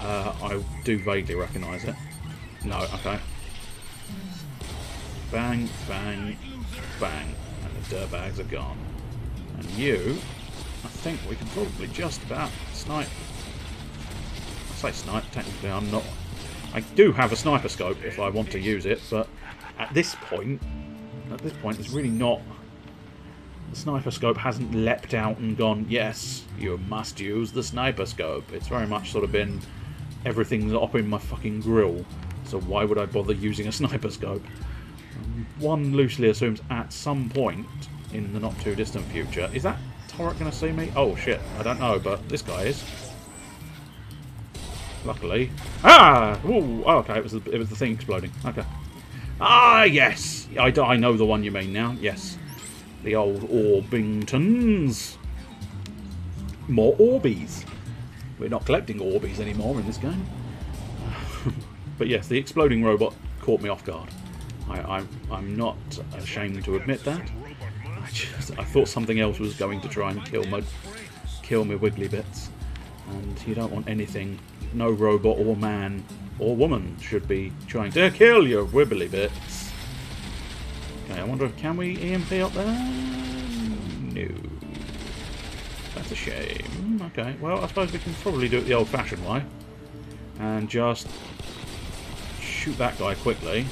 I do vaguely recognise it. No, okay. Bang, bang, bang. And the dirtbags are gone. And you, I think we can probably just about snipe. I say snipe, technically I'm not. I do have a sniper scope if I want to use it, but at this point it's really not. The sniper scope hasn't leapt out and gone, yes, you must use the sniper scope. It's very much sort of been, everything's up in my fucking grill, so why would I bother using a sniper scope? One loosely assumes at some point in the not too distant future. Is that turret going to see me? Oh shit, I don't know, but this guy is. Luckily. Ah! Ooh, oh, okay, it was the thing exploding. Okay. Ah, yes! I know the one you mean now. Yes. The old Orbingtons. More Orbies. We're not collecting Orbies anymore in this game. But yes, the exploding robot caught me off guard. I'm not ashamed to admit that. I thought something else was going to try and kill me wiggly bits. And you don't want anything, no robot or man or woman should be trying to kill your wibbly bits. Okay, I wonder if can we EMP up there? No. That's a shame. Okay, well I suppose we can probably do it the old-fashioned way. And just shoot that guy quickly.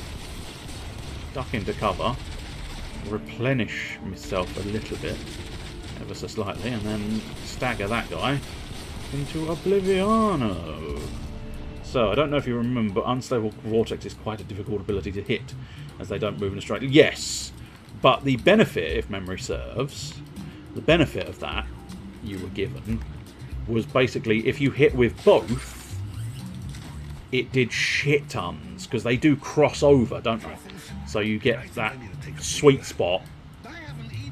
Duck into cover. Replenish myself a little bit. Ever so slightly. And then stagger that guy into Obliviano. So, I don't know if you remember, but Unstable Vortex is quite a difficult ability to hit, as they don't move in a straight line. Yes! But the benefit, if memory serves, the benefit of that you were given was basically, if you hit with both, it did shit tons, because they do cross over, don't they? So you get that sweet spot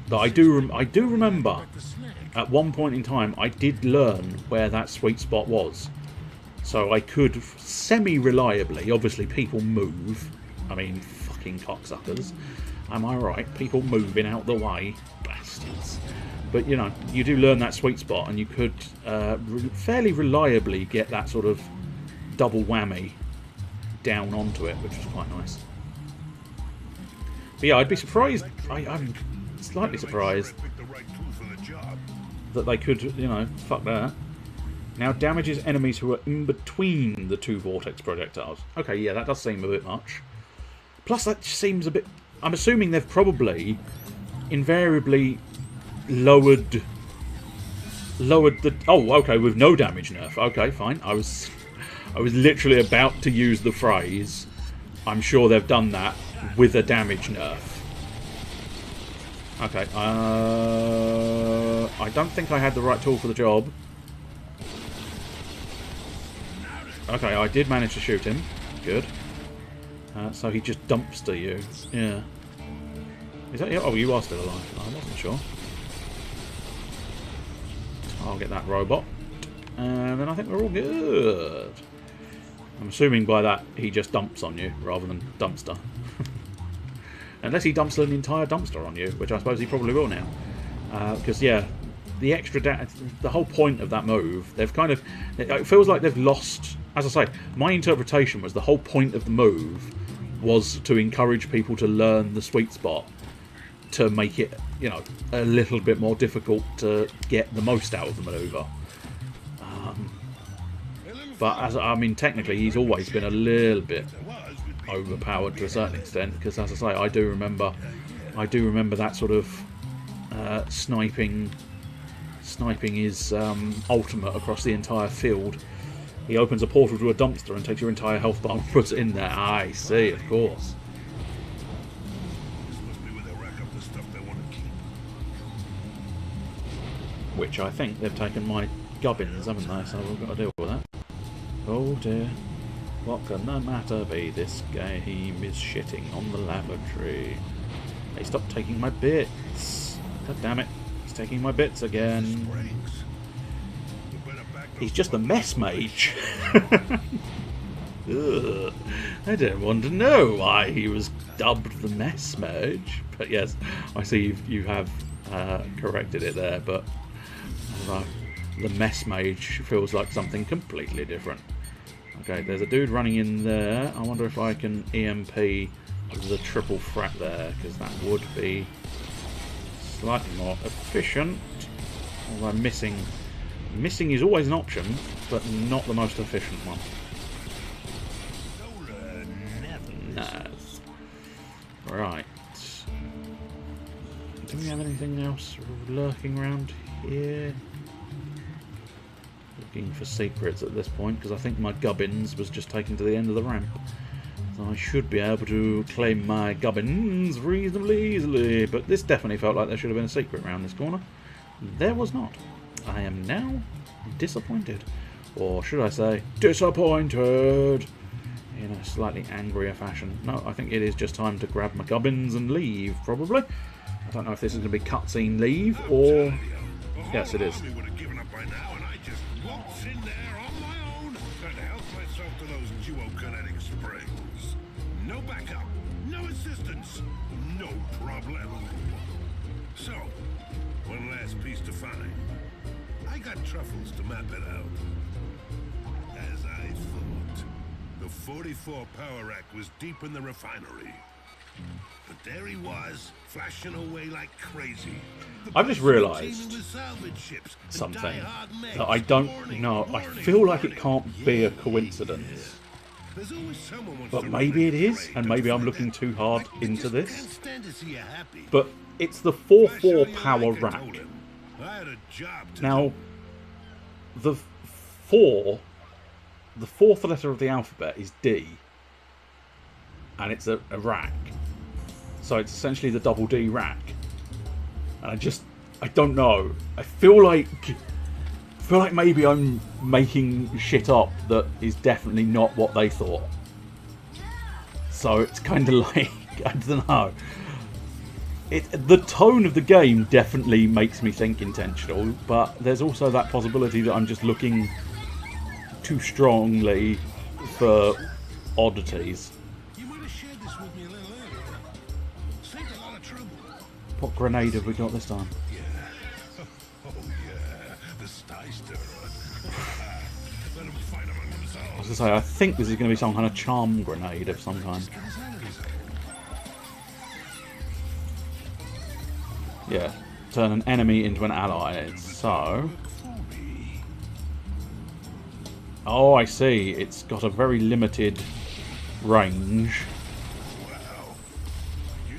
that I do remember. At one point in time, I did learn where that sweet spot was. So I could semi-reliably, obviously people move. I mean, fucking cocksuckers. Am I right? People moving out the way. Bastards. But, you know, you do learn that sweet spot and you could fairly reliably get that sort of double whammy down onto it, which was quite nice. But yeah, I'd be surprised. I'm slightly surprised that they could, you know, fuck that. Now damages enemies who are in between the two vortex projectiles. Okay, yeah, that does seem a bit much. Plus, that seems a bit... I'm assuming they've probably invariably lowered the... Oh, okay, with no damage nerf. Okay, fine. I was literally about to use the phrase, I'm sure they've done that with a damage nerf. Okay, I don't think I had the right tool for the job. Okay, I did manage to shoot him. Good. So he just dumpster you. Yeah. Is that you? Oh, you are still alive. I wasn't sure. I'll get that robot. And then I think we're all good. I'm assuming by that he just dumps on you rather than dumpster. Unless he dumps an entire dumpster on you, which I suppose he probably will now. Because, yeah, the extra... the whole point of that move, they've kind of... It feels like they've lost... As I say, my interpretation was the whole point of the move was to encourage people to learn the sweet spot to make it, you know, a little bit more difficult to get the most out of the manoeuvre. But, as I mean, technically, he's always been a little bit overpowered to a certain extent, because, as I say, I do remember I do remember that sort of sniping is ultimate across the entire field. He opens a portal to a dumpster and takes your entire health bar and puts it in there. I see, of course. This must be where they rack up the stuff they want to keep. Which I think they've taken my gubbins, haven't they? So we've got to deal with that. Oh dear. What can the matter be? This game is shitting on the lavatory. Hey, stop taking my bits. God damn it. He's taking my bits again. He's just a mess mage. Ugh. I don't want to know why he was dubbed the mess mage. But yes, I see you have corrected it there, but the mess mage feels like something completely different. Okay, there's a dude running in there. I wonder if I can EMP the triple frag there, because that would be slightly more efficient. Although missing is always an option, but not the most efficient one. Nice. Right. Do we have anything else lurking around here? Looking for secrets at this point, because I think my gubbins was just taken to the end of the ramp. So I should be able to claim my gubbins reasonably easily, but this definitely felt like there should have been a secret around this corner. There was not. I am now disappointed. Or should I say, disappointed! In a slightly angrier fashion. No, I think it is just time to grab my gubbins and leave, probably. I don't know if this is going to be cutscene leave, or... Yes, it is. No backup, no assistance, no problem. So, one last piece to find. I got truffles to map it out. As I thought, the 44 power rack was deep in the refinery. But there he was, flashing away like crazy. I've just realised something that I don't know. I feel like it can't be a coincidence. But maybe it is, and maybe I'm looking too hard into this. But it's the 4-4 power rack. Now, the fourth letter of the alphabet is D, and it's a rack. So it's essentially the double D rack. And I don't know. I feel like maybe I'm making shit up that is definitely not what they thought. So it's kind of like, I don't know. The tone of the game definitely makes me think intentional, but there's also that possibility that I'm just looking too strongly for oddities. What grenade have we got this time? I was going to say, I think this is going to be some kind of charm grenade of some kind. Yeah, turn an enemy into an ally. So... Oh, I see. It's got a very limited range.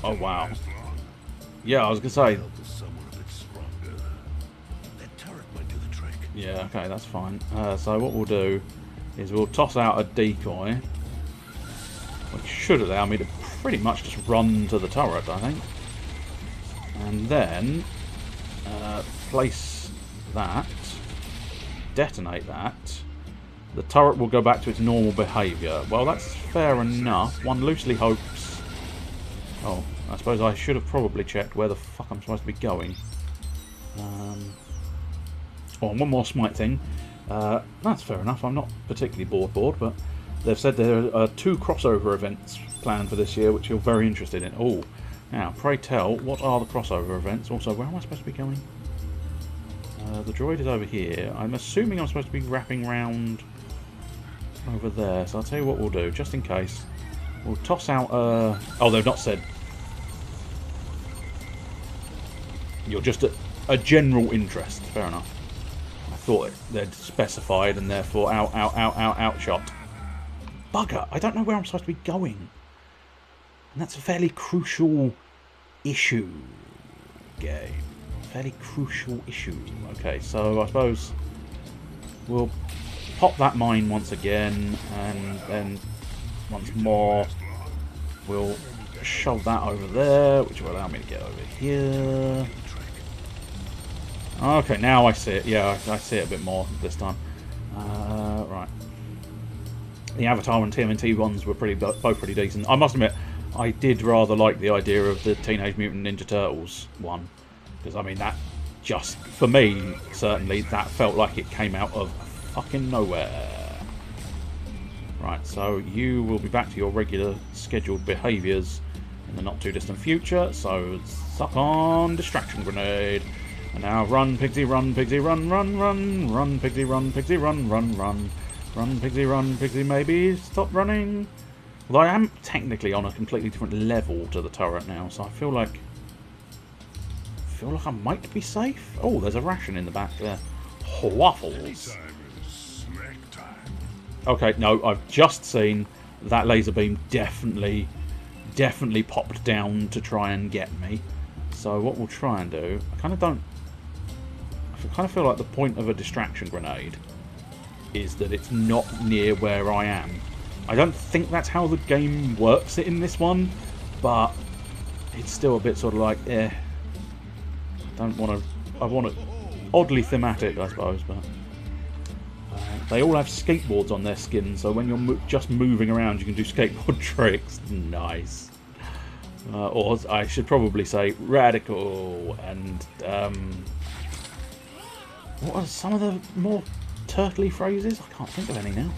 Oh, wow. Yeah, I was going to say... Yeah, okay, that's fine. So what we'll do is we'll toss out a decoy, which should allow me to pretty much just run to the turret, I think. And then place that, detonate that. The turret will go back to its normal behaviour. Well, that's fair enough. One loosely hopes... Oh, I suppose I should have probably checked where the fuck I'm supposed to be going. Oh, and one more smite thing. That's fair enough. I'm not particularly bored, but they've said there are 2 crossover events planned for this year, which you're very interested in. Oh, now, pray tell, what are the crossover events? Also, where am I supposed to be going? The droid is over here. I'm assuming I'm supposed to be wrapping round over there. So I'll tell you what we'll do, just in case. We'll toss out... Oh, they've not said... You're just a general interest. Fair enough. I thought they'd specified and therefore outshot. Bugger! I don't know where I'm supposed to be going. And that's a fairly crucial issue, game. Fairly crucial issue. Okay, so I suppose we'll pop that mine once again, and then once more we'll shove that over there, which will allow me to get over here. Okay, now I see it. Yeah, I see it a bit more this time. Right. The Avatar and TMNT ones were both pretty decent. I must admit, I did rather like the idea of the Teenage Mutant Ninja Turtles one. Because, I mean, that just, for me, certainly, that felt like it came out of fucking nowhere. Right, so you will be back to your regular scheduled behaviours in the not-too-distant future. So, suck on Distraction Grenade. And now run, Pigsy, run, Pigsy, run, run, run. Run, Pigsy, run, Pigsy, run, run, run. Run, Pigsy, run, Pigsy, maybe stop running. Although I am technically on a completely different level to the turret now, so I feel like I might be safe. Oh, there's a ration in the back there. Waffles. Okay, no, I've just seen that laser beam definitely popped down to try and get me. So what we'll try and do, I kind of feel like the point of a distraction grenade is that it's not near where I am. I don't think that's how the game works it in this one, but it's still a bit sort of like, I want it oddly thematic, I suppose, but they all have skateboards on their skin, so when you're just moving around you can do skateboard tricks. Nice. Or I should probably say radical. And what are some of the more turtly phrases? I can't think of any now.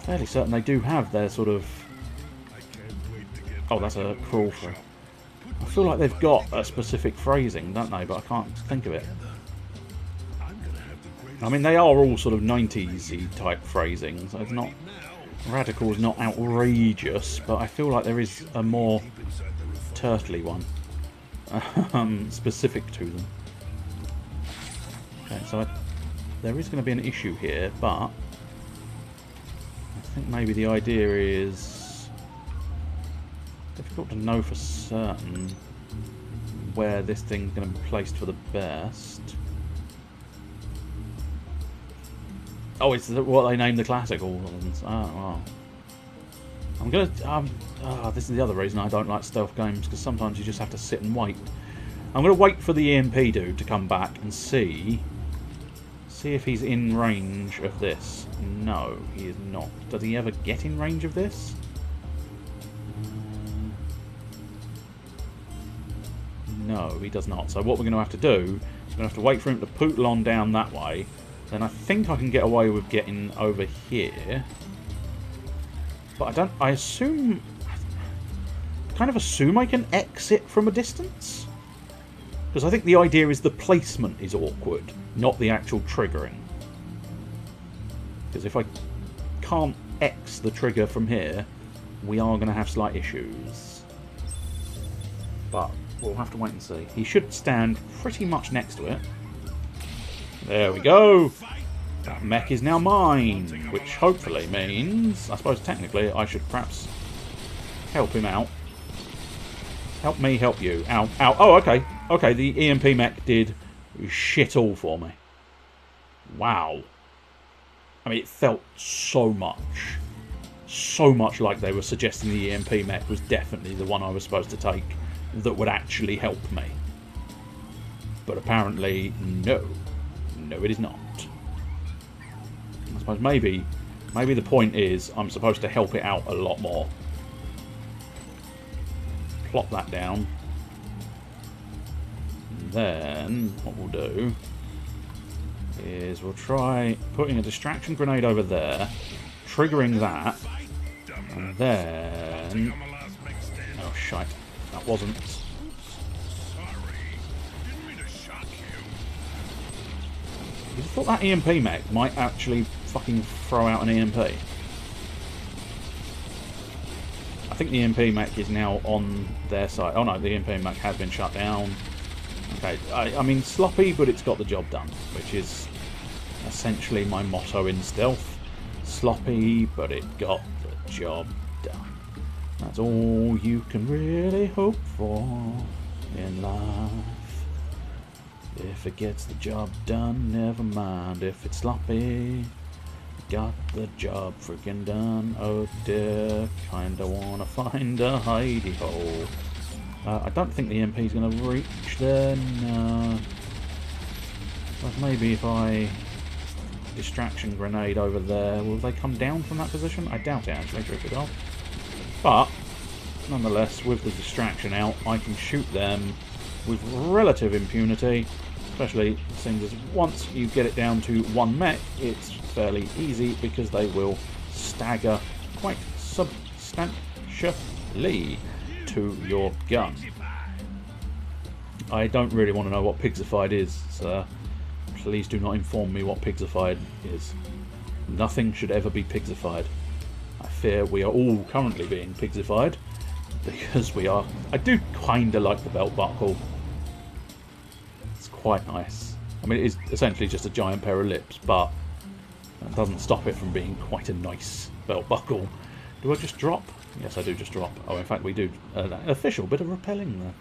Fairly certain they do have their sort of... Oh, that's a crawl through. I feel like they've got a specific phrasing, don't they? But I can't think of it. I mean, they are all sort of 90s-y type phrasing, so it's not... Radical is not outrageous, but I feel like there is a more turtly one. Specific to them. Okay, so there is going to be an issue here, but... I think maybe the idea is... difficult to know for certain where this thing's going to be placed for the best. Oh, it's what they named the classical ones. Oh, well. I'm gonna... this is the other reason I don't like stealth games, because sometimes you just have to sit and wait. I'm gonna wait for the EMP dude to come back and see if he's in range of this. No, he is not. Does he ever get in range of this? No, he does not. So what we're going to have to do is we're going to have to wait for him to pootle on down that way. Then I think I can get away with getting over here. But I kind of assume I can exit from a distance. Because I think the idea is the placement is awkward, not the actual triggering. Because if I can't X the trigger from here, we are going to have slight issues. But we'll have to wait and see. He should stand pretty much next to it. There we go! That mech is now mine, which hopefully means... I suppose technically I should perhaps help him out. Help me help you. Ow, ow. Oh, okay. Okay, the EMP mech did shit all for me. Wow. I mean, it felt so much like they were suggesting the EMP mech was definitely the one I was supposed to take that would actually help me. But apparently, no. No, it is not. I suppose maybe the point is I'm supposed to help it out a lot more. Plop that down. And then what we'll do is we'll try putting a distraction grenade over there, triggering that, and then... Oh, shite. That wasn't... I thought that EMP mech might actually fucking throw out an EMP. I think the EMP mech is now on their side. Oh no, the EMP mech has been shut down. Okay, I mean sloppy, but it's got the job done, which is essentially my motto in stealth. Sloppy, but it got the job done. That's all you can really hope for in life. If it gets the job done, never mind if it's sloppy. Got the job freaking done. Oh dear, kinda wanna find a hidey hole. I don't think the MP's gonna reach there, no. But maybe if I distraction grenade over there, will they come down from that position? I doubt it actually, truth be told. But nonetheless, with the distraction out, I can shoot them with relative impunity. Especially since once you get it down to one mech, it's fairly easy because they will stagger quite substantially to your gun. I don't really want to know what Pixified is, sir. Please do not inform me what Pixified is. Nothing should ever be Pixified. I fear we are all currently being Pixified because we are. I do kind of like the belt buckle. It's quite nice. I mean, it is essentially just a giant pair of lips, but that doesn't stop it from being quite a nice belt buckle. Do I just drop? Yes, I do just drop. Oh, in fact, we do an official bit of repelling there.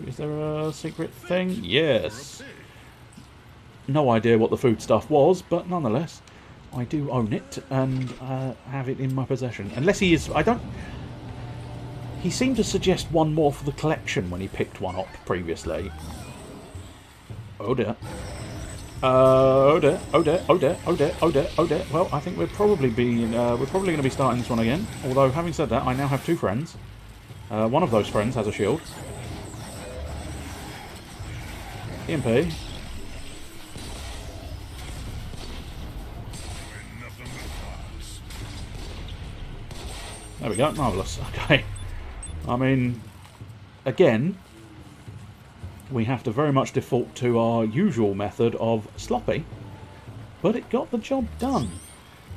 Is there a secret thing? Yes. No idea what the food stuff was, but nonetheless, I do own it and have it in my possession. Unless he is... I don't... He seemed to suggest one more for the collection when he picked one up previously. Oh dear. Oh dear, oh dear, oh dear, oh dear, oh dear, oh dear. Well, I think we're probably going to be starting this one again. Although, having said that, I now have two friends. One of those friends has a shield. EMP. There we go, marvellous. Okay. I mean, again, we have to very much default to our usual method of sloppy, but it got the job done.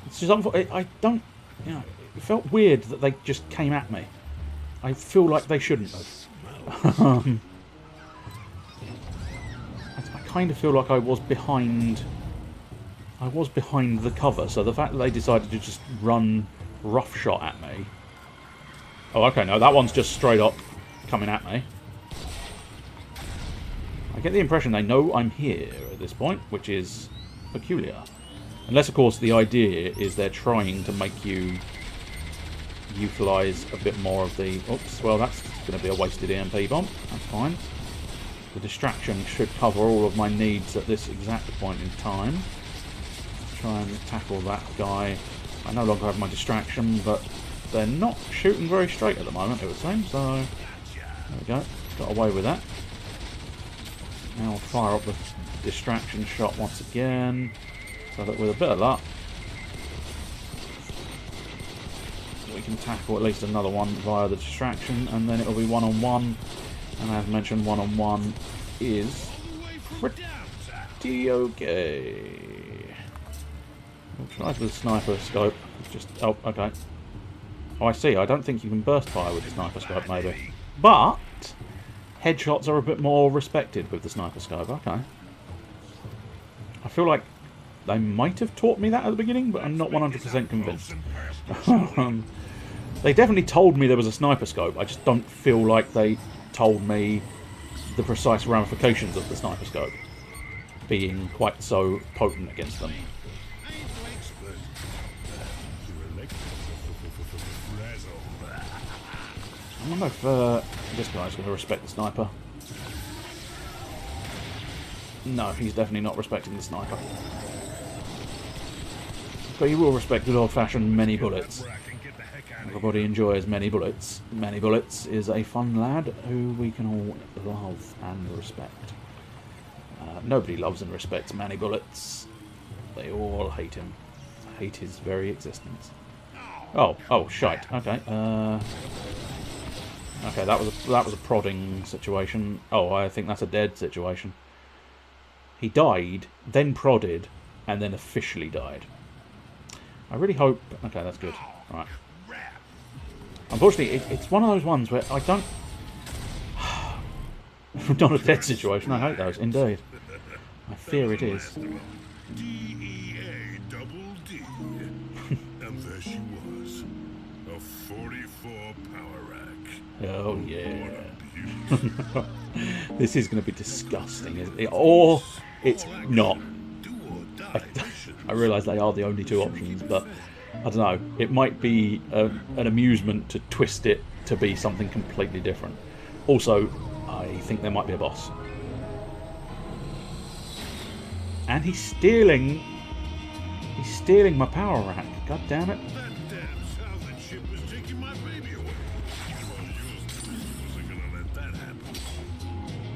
It's just, I don't, you know, it felt weird that they just came at me. I feel like they shouldn't have. I kind of feel like I was behind the cover, so the fact that they decided to just run roughshot at me. Oh, okay, no, that one's just straight up coming at me. I get the impression they know I'm here at this point, which is peculiar. Unless, of course, the idea is they're trying to make you utilise a bit more of the... Oops, well, that's going to be a wasted EMP bomb. That's fine. The distraction should cover all of my needs at this exact point in time. Try and tackle that guy. I no longer have my distraction, but they're not shooting very straight at the moment, it would seem, so... There we go. Got away with that. Now I'll fire up the distraction shot once again, so that with a bit of luck, we can tackle at least another one via the distraction, and then it'll be one-on-one. And as mentioned, one-on-one is pretty okay. We'll try with the sniper scope. Just oh, okay. Oh, I see. I don't think you can burst fire with the sniper scope, maybe. But headshots are a bit more respected with the sniper scope. Okay. I feel like they might have taught me that at the beginning, but I'm not 100% convinced. They definitely told me there was a sniper scope. I just don't feel like they told me the precise ramifications of the sniper scope being quite so potent against them. I wonder if this guy's going to respect the sniper. No, he's definitely not respecting the sniper. But he will respect good old-fashioned many bullets. Everybody enjoys many bullets. Many bullets is a fun lad who we can all love and respect. Nobody loves and respects Manny Bullets. They all hate him. Hate his very existence. Oh, shite. Okay. Okay, that was a prodding situation. Oh, I think that's a dead situation. He died, then prodded, and then officially died. I really hope... Okay, that's good. Right. Unfortunately, it's one of those ones where I don't... Not a dead situation. I hate those, indeed. I fear it is. D-E-A-double-D. And there she was. A 44 power rack. Oh yeah. What a beauty. This is going to be disgusting, isn't it? Or it's not. Do or die mission. I realise they are the only two options, but I don't know. It might be an amusement to twist it to be something completely different. Also, I think there might be a boss. And he's stealing my power rack. God damn it. That damn salvage ship was taking my baby away. Well, yours wasn't gonna let that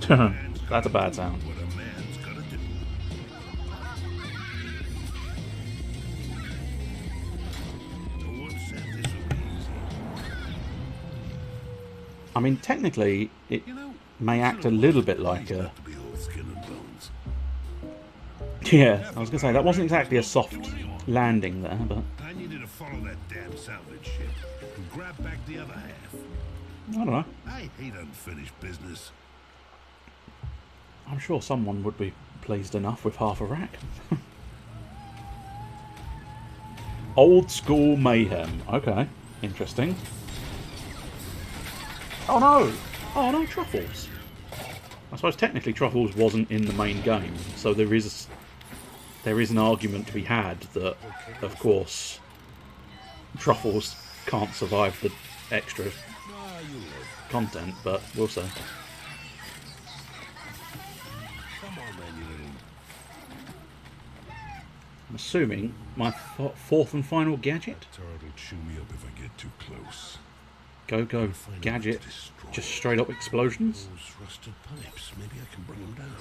happen. That's a bad sound. What a man's gotta do. No one said this would be easy. I mean, technically, it You know, may act a little bit like he's a... got to be all skin and bones. Yeah, I was going to say, that wasn't exactly a soft landing there, but... I needed to follow that damn salvage ship and grab back the other half. I don't know. I hate unfinished business. I'm sure someone would be pleased enough with half a rack. Old school mayhem. Okay, interesting. Oh no! Oh no, Truffles! I suppose technically Truffles wasn't in the main game, so there is an argument to be had that, of course, Truffles can't survive the extra content, but we'll see. Come on, man, you little... I'm assuming my fourth and final gadget? Turret will chew me up if I get too close. Go gadget, just straight up explosions? Those rusted pipes, maybe I can bring them down.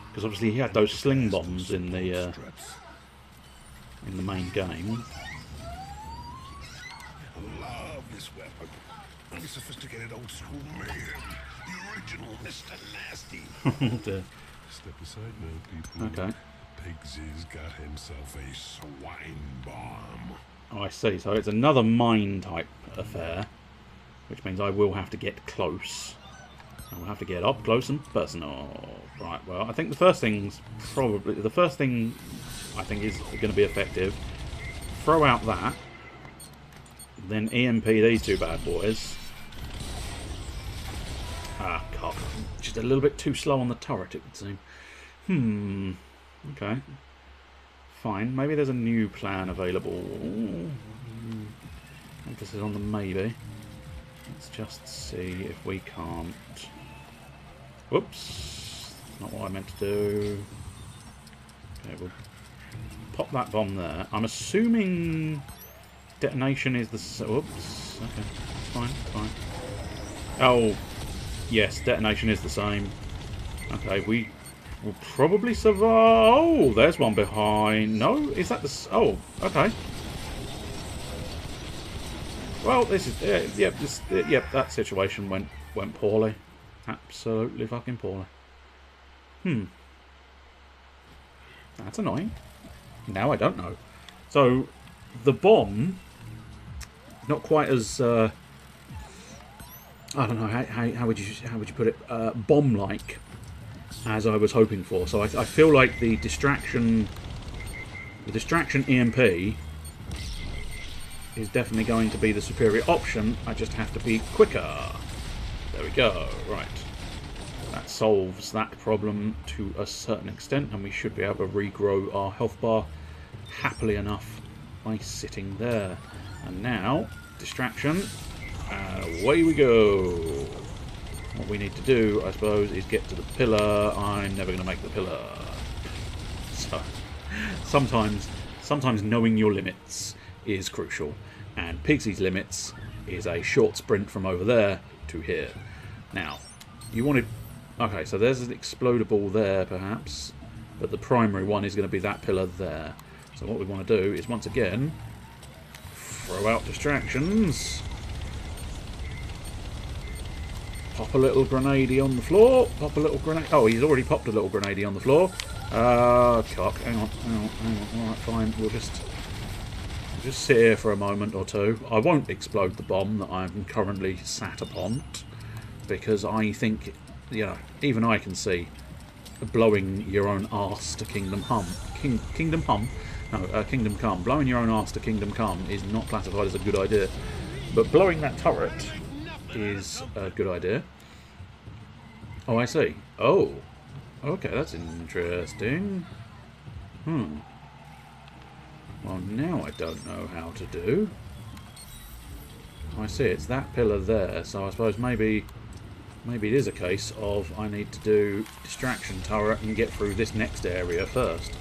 Because obviously he had those sling bombs in the main game. I love this weapon. Unsophisticated old school mayhem. The original Mr. Nasty. Dear. Step aside now, people. Okay. Pigsy's got himself a swine bomb. Oh, I see. So it's another mine type affair, which means I will have to get close. I will have to get up close and personal. Right. Well, I think the first thing I think is going to be effective. Throw out that, then EMP these two bad boys. Ah, cock. Just a little bit too slow on the turret, it would seem. Okay. Fine. Maybe there's a new plan available. Emphasis on the maybe. Let's just see if we can't... Whoops. Not what I meant to do. Okay, we'll pop that bomb there. I'm assuming detonation is the... Whoops. Okay. Fine, fine. Oh, yes, detonation is the same. Okay, we will probably survive... Oh, there's one behind. No, is that the... Oh, okay. Well, this is... yep, that situation went poorly. Absolutely fucking poorly. That's annoying. Now I don't know. So, the bomb... Not quite as... I don't know, how would you put it? Bomb-like, as I was hoping for. So I feel like the distraction EMP is definitely going to be the superior option. I just have to be quicker. There we go. Right. That solves that problem to a certain extent, and we should be able to regrow our health bar happily enough by sitting there. And now, distraction. Away we go. What we need to do, I suppose, is get to the pillar. I'm never going to make the pillar. So, sometimes knowing your limits is crucial. And Pigsy's limits is a short sprint from over there to here. Now, you wanted... Okay, so there's an explodable there, perhaps. But the primary one is going to be that pillar there. So what we want to do is, once again, throw out distractions. Pop a little grenade on the floor. Pop a little grenade. Oh, he's already popped a little grenade on the floor. Cock. Hang on. Alright, fine. We'll just sit here for a moment or two. I won't explode the bomb that I'm currently sat upon, because I think, you know, even I can see blowing your own arse to Kingdom Come. Kingdom Come? No, Kingdom Come. Blowing your own arse to Kingdom Come is not classified as a good idea. But blowing that turret is a good idea. Oh, I see. Oh. Okay, that's interesting. Well, now I don't know how to do. I see, it's that pillar there, so I suppose maybe it is a case of I need to do distraction turret and get through this next area first.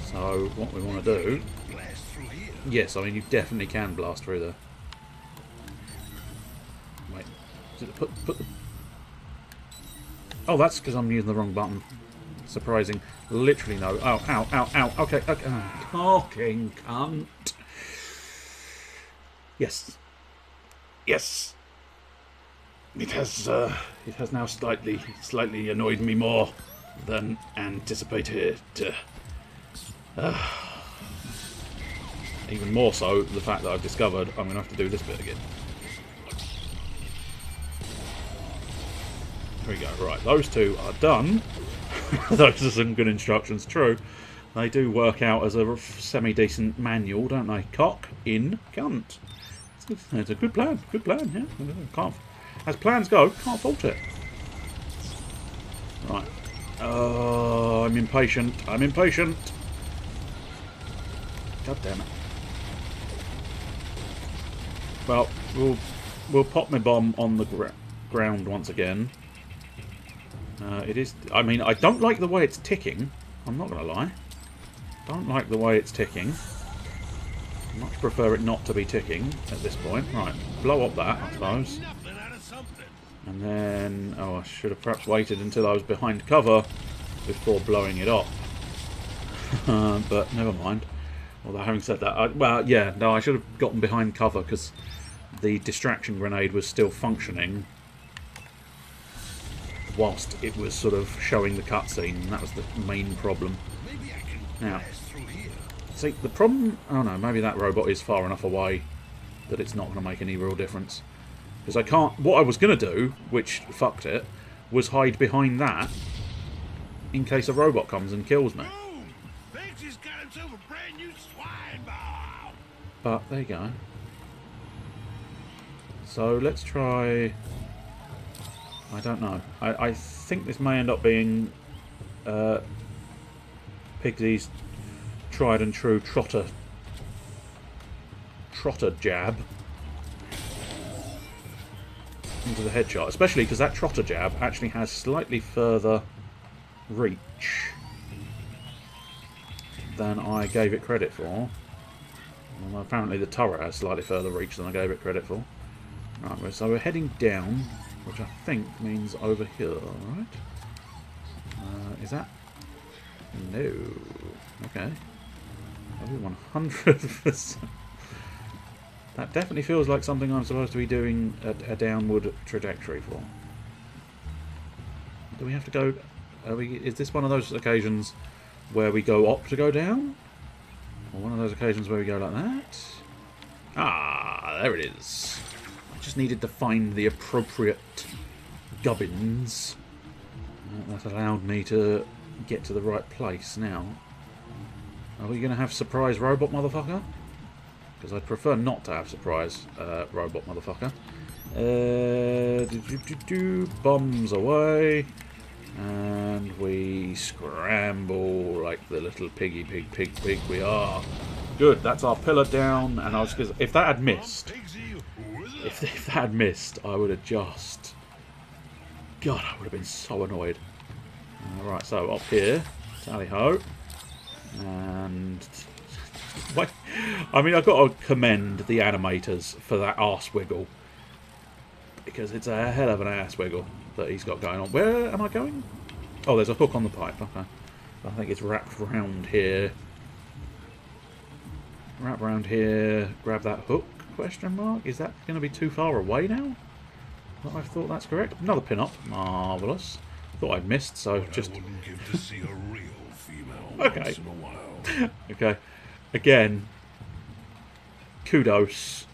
So what we want to do... Yes, I mean you definitely can blast through there. Wait, put the... Oh, that's because I'm using the wrong button. Surprising. Literally no. Oh, ow, ow, ow. Okay, okay. Talking cunt. Yes. Yes. It has now slightly annoyed me more than anticipated. Even more so, the fact that I've discovered I'm going to have to do this bit again. There we go. Right, those two are done. Those are some good instructions. True, they do work out as a semi-decent manual, don't they? Cock in cunt. It's a good plan. Good plan. Yeah, can't. As plans go, can't fault it. Right. Oh, I'm impatient. I'm impatient. God damn it. Well, we'll pop my bomb on the ground once again. It is. I mean, I don't like the way it's ticking. I'm not going to lie. Don't like the way it's ticking. Much prefer it not to be ticking at this point. Right, blow up that, I suppose. And then, oh, I should have perhaps waited until I was behind cover before blowing it up. But never mind. Although having said that, well, yeah, no, I should have gotten behind cover because the distraction grenade was still functioning whilst it was sort of showing the cutscene, and that was the main problem. Now, see, the problem... Oh no, maybe that robot is far enough away that it's not going to make any real difference. Because I can't... What I was going to do, which fucked it, was hide behind that in case a robot comes and kills me. But there you go. So let's try... I don't know. I think this may end up being Pigsy's tried and true trotter jab into the headshot, especially because that trotter jab actually has slightly further reach than I gave it credit for. Well, apparently the turret has slightly further reach than I gave it credit for. Right, so we're heading down, which I think means over here, right? Is that? No. Okay. 100%. That definitely feels like something I'm supposed to be doing a downward trajectory for. Do we have to go... is this one of those occasions where we go up to go down? Or one of those occasions where we go like that? Ah, there it is. I just needed to find the appropriate gubbins that allowed me to get to the right place. Now, are we going to have surprise robot motherfucker? Because I'd prefer not to have surprise robot motherfucker. Bombs away. And we scramble like the little pig we are. Good, that's our pillar down. And I was, because if that had missed, if that had missed, I would have just... God, I would have been so annoyed. Right, so up here, tally ho. And... Wait, I mean, I've got to commend the animators for that arse wiggle. Because it's a hell of an ass wiggle that he's got going on. Where am I going? Oh, there's a hook on the pipe. Okay. I think it's wrapped round here. Wrap round here. Grab that hook? Question mark. Is that going to be too far away now? Well, I thought that's correct. Another pin-up. Marvellous. Thought I'd missed, so just... I wouldn't give to see a real female okay. once in a while. Okay. Again, kudos.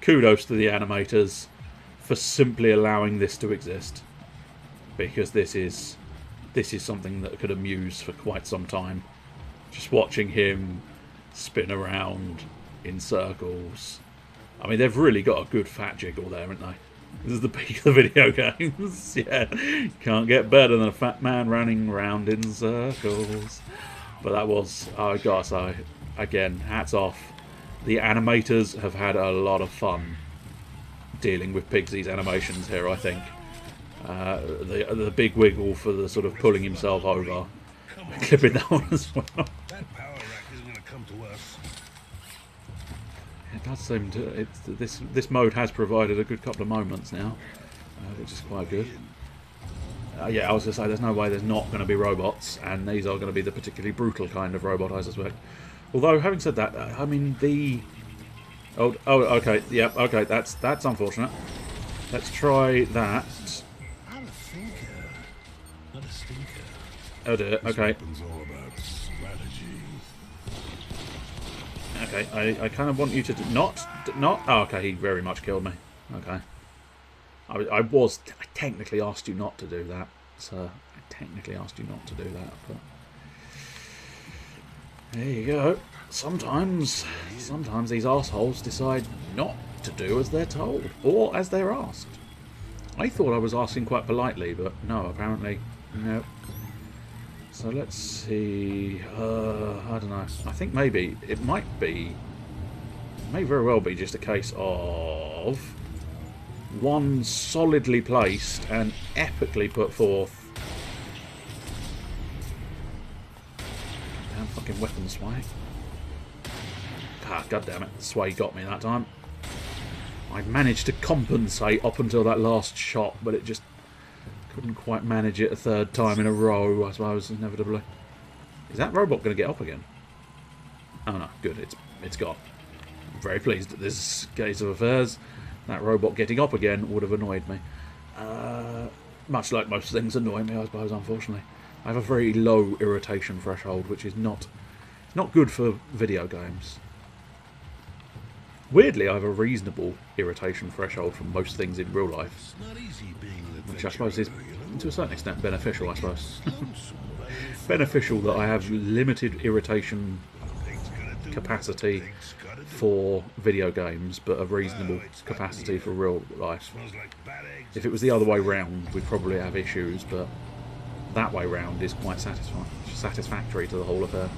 Kudos to the animators for simply allowing this to exist, because this is something that could amuse for quite some time. Just watching him spin around in circles I mean, they've really got a good fat jiggle there, haven't they? This is the peak of the video games. Yeah, can't get better than a fat man running round in circles. But that was, I gotta say, again, hats off. The animators have had a lot of fun dealing with Pigsy's animations here, I think. The big wiggle for the sort of pulling himself over. Clipping that one as well. That power rack isn't going to come to us. It does seem to. This mode has provided a good couple of moments now, which is quite good. Yeah, I was going to say, there's no way there's not going to be robots, and these are going to be the particularly brutal kind of robot, I suspect. Although, having said that, I mean, the... Oh, okay, yeah, okay, that's unfortunate. Let's try that. I'm a thinker, not a stinker. Oh dear, okay. It's all about strategy. Okay, I kind of want you to not... Oh, okay, he very much killed me. Okay. I technically asked you not to do that, sir. I technically asked you not to do that, but... There you go. Sometimes these assholes decide not to do as they're told, or as they're asked. I thought I was asking quite politely, but no, apparently, no. So let's see, I don't know. I think maybe it may very well be just a case of one solidly placed and epically put forth. Damn fucking weapon sway. Ah, god damn it, sway got me that time. I managed to compensate up until that last shot, but it just couldn't quite manage it a third time in a row, I suppose, inevitably. Is that robot going to get up again? Oh no, good, it's gone. I'm very pleased at this case of affairs. That robot getting up again would have annoyed me. Much like most things annoy me, I suppose, unfortunately. I have a very low irritation threshold, which is not good for video games. Weirdly, I have a reasonable irritation threshold for most things in real life. It's not easy being an Which I suppose is, to a certain extent, beneficial, I suppose. adventurer. Beneficial that I have limited irritation capacity for video games, but a reasonable capacity for real life. Smells like bad eggs. If it was the other way round, we'd probably have issues, but that way round is quite satisfactory to the whole affair.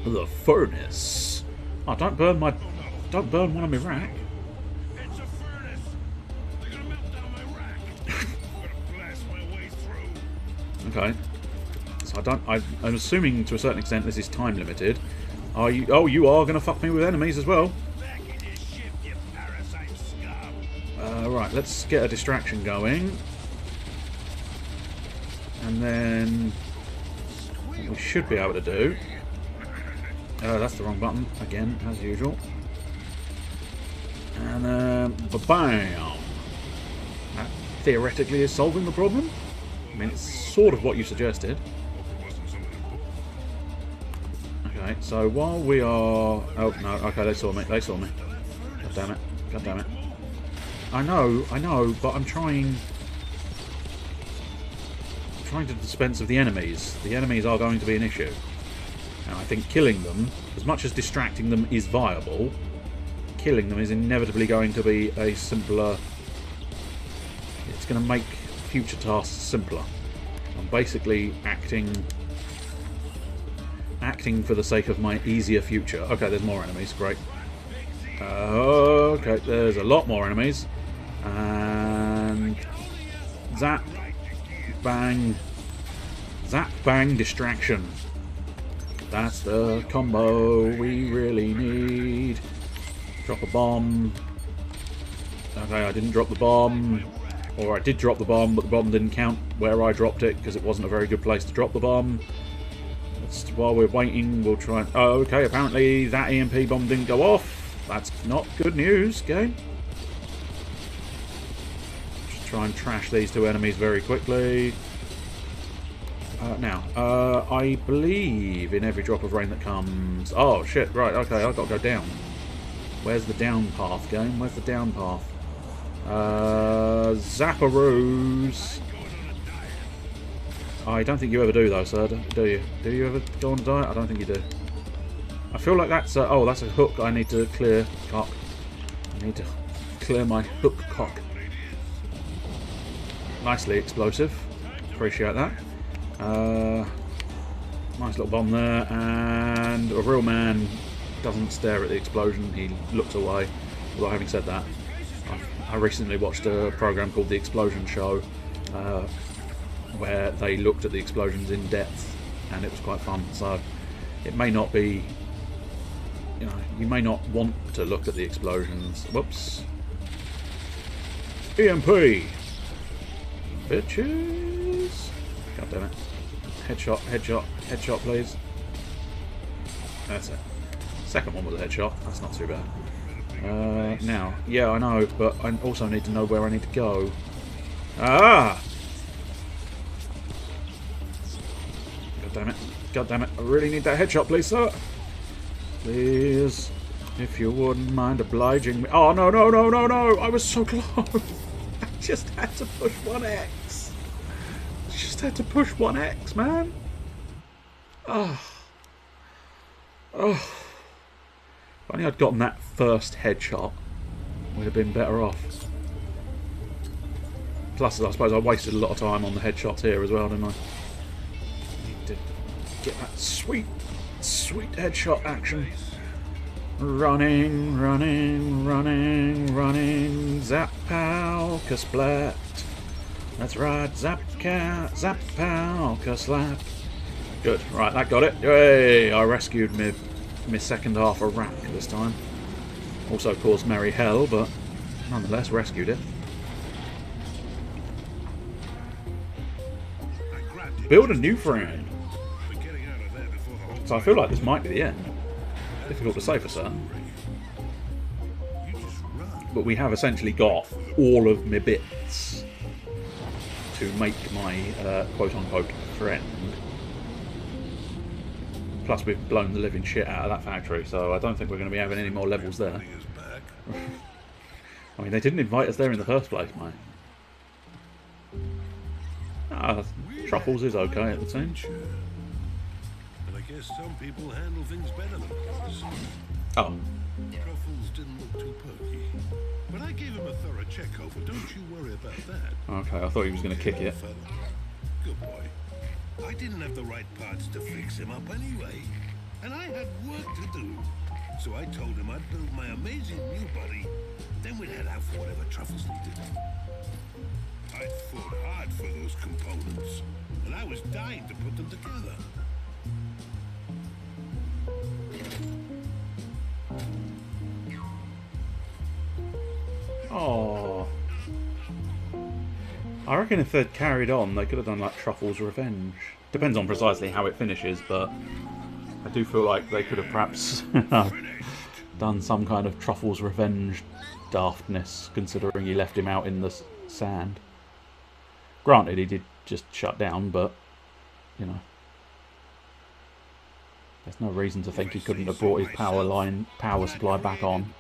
The furnace. Oh, don't burn one of my rack. It's a furnace. They're gonna melt down my rack. I'm gonna blast my way through. Okay. So I'm assuming to a certain extent this is time limited. Are you? Oh, you are going to fuck me with enemies as well. Back in your ship, you parasite scum. Right, let's get a distraction going. And then what we should be able to do... that's the wrong button, again, as usual. And ba-bam! That theoretically is solving the problem. I mean, it's sort of what you suggested. Okay, so while we are... Oh, no, okay, they saw me. God damn it. God damn it. I know, but I'm trying to dispense of the enemies. The enemies are going to be an issue. And I think killing them, as much as distracting them is viable, killing them is inevitably going to be a simpler... It's going to make future tasks simpler. I'm basically acting for the sake of my easier future. Okay, there's more enemies, great. Okay, there's a lot more enemies. And... Zap, bang, distraction. That's the combo we really need. Drop a bomb. Okay, I didn't drop the bomb. Or I did drop the bomb, but the bomb didn't count where I dropped it because it wasn't a very good place to drop the bomb. While we're waiting, we'll try and... Oh, okay, apparently that EMP bomb didn't go off. That's not good news, game. Just try and trash these two enemies very quickly. Now, I believe in every drop of rain that comes... Oh, shit, right, okay, I've got to go down. Where's the down path, game? Where's the down path? Zapparoos. I don't think you ever do, though, sir. Do you? Do you ever go on a diet? I don't think you do. I feel like that's a... Oh, that's a hook I need to clear. Cock. I need to clear my hook cock. Nicely explosive. Appreciate that. Nice little bomb there. And a real man doesn't stare at the explosion. He looks away. Although having said that, I recently watched a program called The Explosion Show, where they looked at the explosions in depth, and it was quite fun. So it may not be, you know, you may not want to look at the explosions. Whoops. EMP! Bitches! God damn it. Headshot, headshot, headshot, please. That's it. Second one was a headshot. That's not too bad. Now, yeah, I know, but I also need to know where I need to go. Ah! God damn it. God damn it. I really need that headshot, please, sir. Please. If you wouldn't mind obliging me. Oh, no, no, no, no, no. I was so close. I just had to push 1X. Just had to push 1X, man. Oh. Oh. If only I'd gotten that first headshot, we'd have been better off. Plus, I suppose I wasted a lot of time on the headshots here as well, didn't I? Need to get that sweet, sweet headshot action. Running, running, running, running. Zap, pow, ka-splat. That's right, zap, zap, pow, ka-slap. Good, right, that got it. Yay, I rescued my second half of rack this time. Also caused merry hell, but nonetheless rescued it. Build a new friend. So I feel like this might be the end. Difficult to say for certain. But we have essentially got all of my bits to make my quote-unquote friend. Plus we've blown the living shit out of that factory, so I don't think we're going to be having any more levels there. I mean, they didn't invite us there in the first place, mate. Ah, Truffles is okay at the time. And I guess some people handle things better than others. Oh. Truffles didn't look too perky. But I gave him a thorough check-over, don't you worry about that. Okay, I thought he was going to kick it. Good boy. I didn't have the right parts to fix him up anyway. And I had work to do. So I told him I'd build my amazing new body, then we'd head out for whatever Truffles needed. I'd fought hard for those components, and I was dying to put them together. Oh. I reckon if they'd carried on, they could have done like Truffles' Revenge. Depends on precisely how it finishes, but I do feel like they could have perhaps done some kind of Truffles' Revenge daftness, considering he left him out in the sand. Granted, he did just shut down, but, you know, there's no reason to think he couldn't have brought his power supply back on.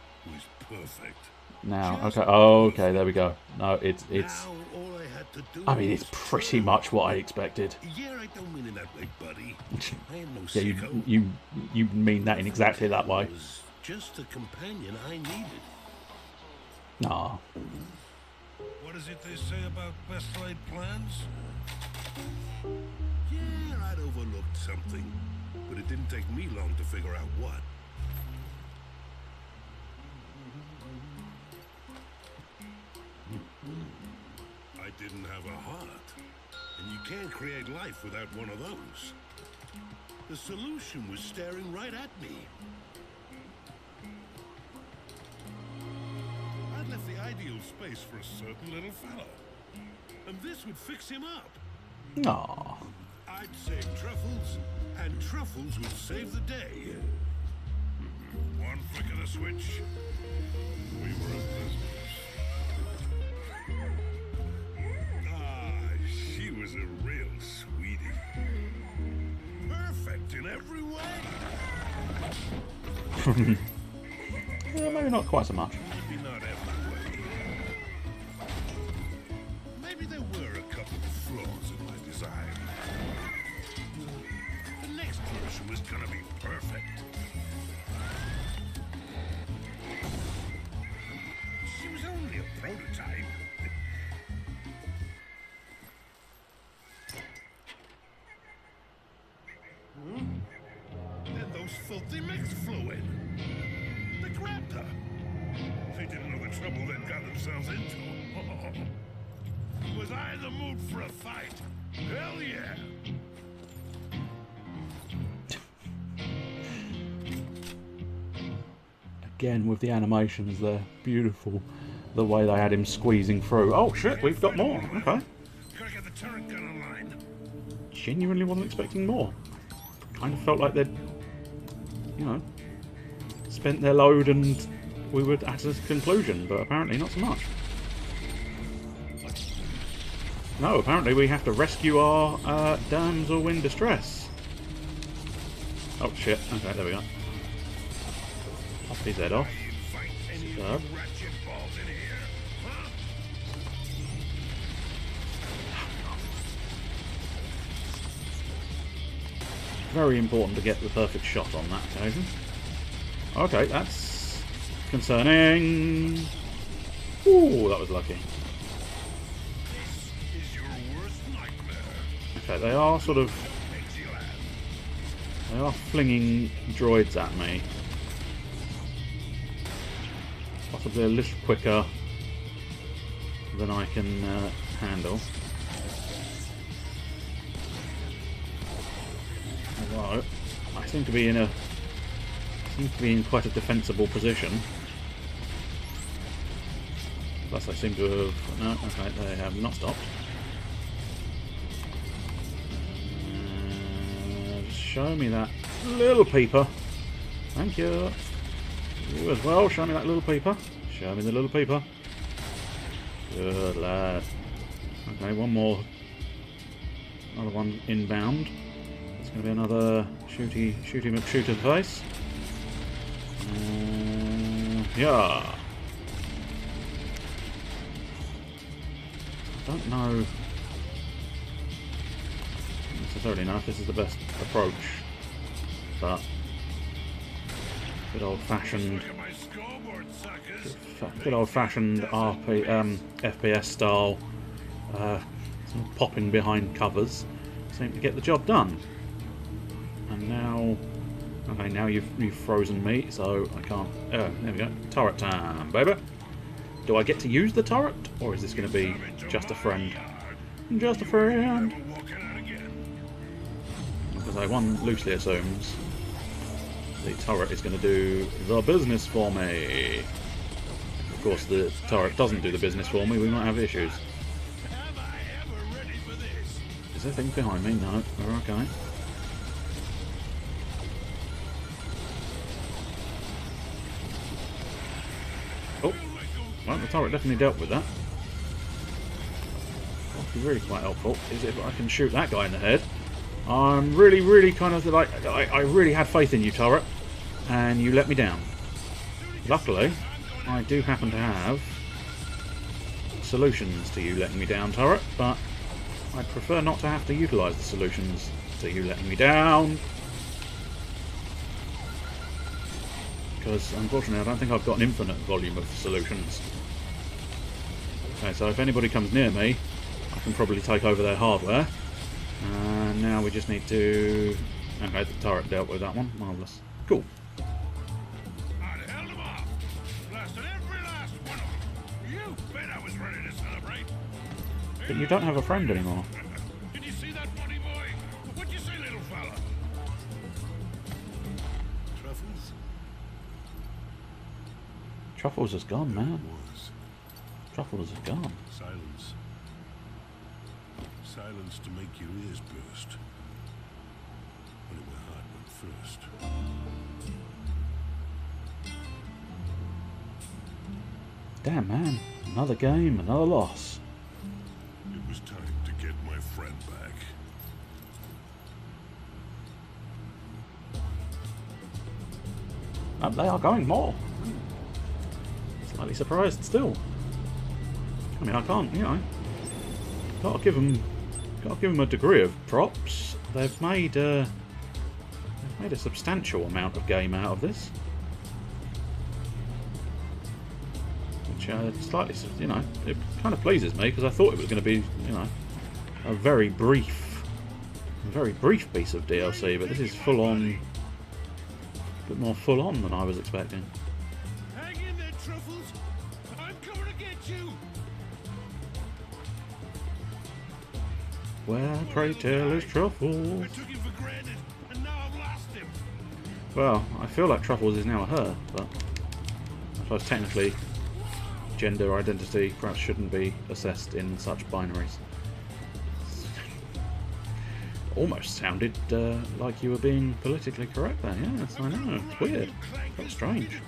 Now, okay, oh, okay, there we go. No, it's. I mean, it's pretty much what I expected. Yeah, I don't mean in that way, buddy. Yeah, you mean that in exactly that way. Just the companion I needed. Nah. What is it they say about best laid plans? Yeah, I'd overlooked something, but it didn't take me long to figure out what. I didn't have a heart, and you can't create life without one of those. The solution was staring right at me. I'd left the ideal space for a certain little fellow, and this would fix him up. Aww. I'd save Truffles, and Truffles would save the day. One flick of the switch, we were in business. She was a real sweetie. Perfect in every way. Yeah, maybe not quite so much. Maybe not every way. Maybe there were a couple of flaws in my design. The next version was gonna be perfect. prototype. And those filthy mix flew in. They grabbed her. They didn't know the trouble they'd got themselves into. Was I in the mood for a fight? Hell yeah! Again, with the animations, they're beautiful. The way they had him squeezing through. Oh shit, we've got more. Okay. Gotta get the turret gun online. Genuinely wasn't expecting more. Kind of felt like they'd, you know, spent their load and we were at a conclusion, but apparently not so much. No, apparently we have to rescue our damsel in distress. Oh shit, okay, there we go. Pop his head off. Superb. Very important to get the perfect shot on that occasion. Okay, that's concerning. Ooh, that was lucky. Okay, they are sort of... They are flinging droids at me. Possibly a little quicker than I can handle. Although, I seem to be in quite a defensible position. Plus I seem to have... No, okay, they have not stopped. Show me that little peeper. Thank you. You as well, show me that little peeper. Show me the little peeper. Good lad. Okay, one more. Another one inbound. It's going to be another shooty McShooter face. Yeah. I don't know necessarily know if this is the best approach, but good old-fashioned FPS style, sort of popping behind covers seem to get the job done. And now, okay, now you've frozen me, so I can't. Oh, there we go. Turret time, baby. Do I get to use the turret, or is this going to be just a friend? Just a friend. Because one loosely assumes the turret is going to do the business for me. Of course, the turret doesn't do the business for me. We might have issues. Is there things behind me? No. We're okay. Oh, well, the turret definitely dealt with that. What would be really quite helpful is if I can shoot that guy in the head. I'm really kind of like, I really had faith in you, turret, and you let me down. Luckily, I do happen to have solutions to you letting me down, turret, but I'd prefer not to have to utilise the solutions to you letting me down. Because, unfortunately, I don't think I've got an infinite volume of solutions. Okay, so if anybody comes near me, I can probably take over their hardware. And now we just need to... Okay, the turret dealt with that one. Marvellous. Cool. I held them off. Blasted every last one of them. You bet I was ready to celebrate. But you don't have a friend anymore. Did you see that bunny boy? What'd you say, little fella? Truffles? Truffles is gone, man. Truffles is gone. Silence. Silence to make your ears burst. Only my heart went first. Damn, man. Another game, another loss. It was time to get my friend back. They are going more. Slightly surprised still. I mean, I can't, you know. Gotta give them a degree of props. They've made a substantial amount of game out of this, which slightly, you know, it kind of pleases me because I thought it was going to be, you know, a very brief piece of DLC, but this is full on, a bit more full on than I was expecting. Hang in there, Truffles. I'm coming to get you. Where, pray tell, is Truffles? I took him for granted, and now I've lost him. Well, I feel like Truffles is now a her, but I suppose technically gender identity perhaps shouldn't be assessed in such binaries. Almost sounded like you were being politically correct there. Yes, I know. It's weird. That's strange.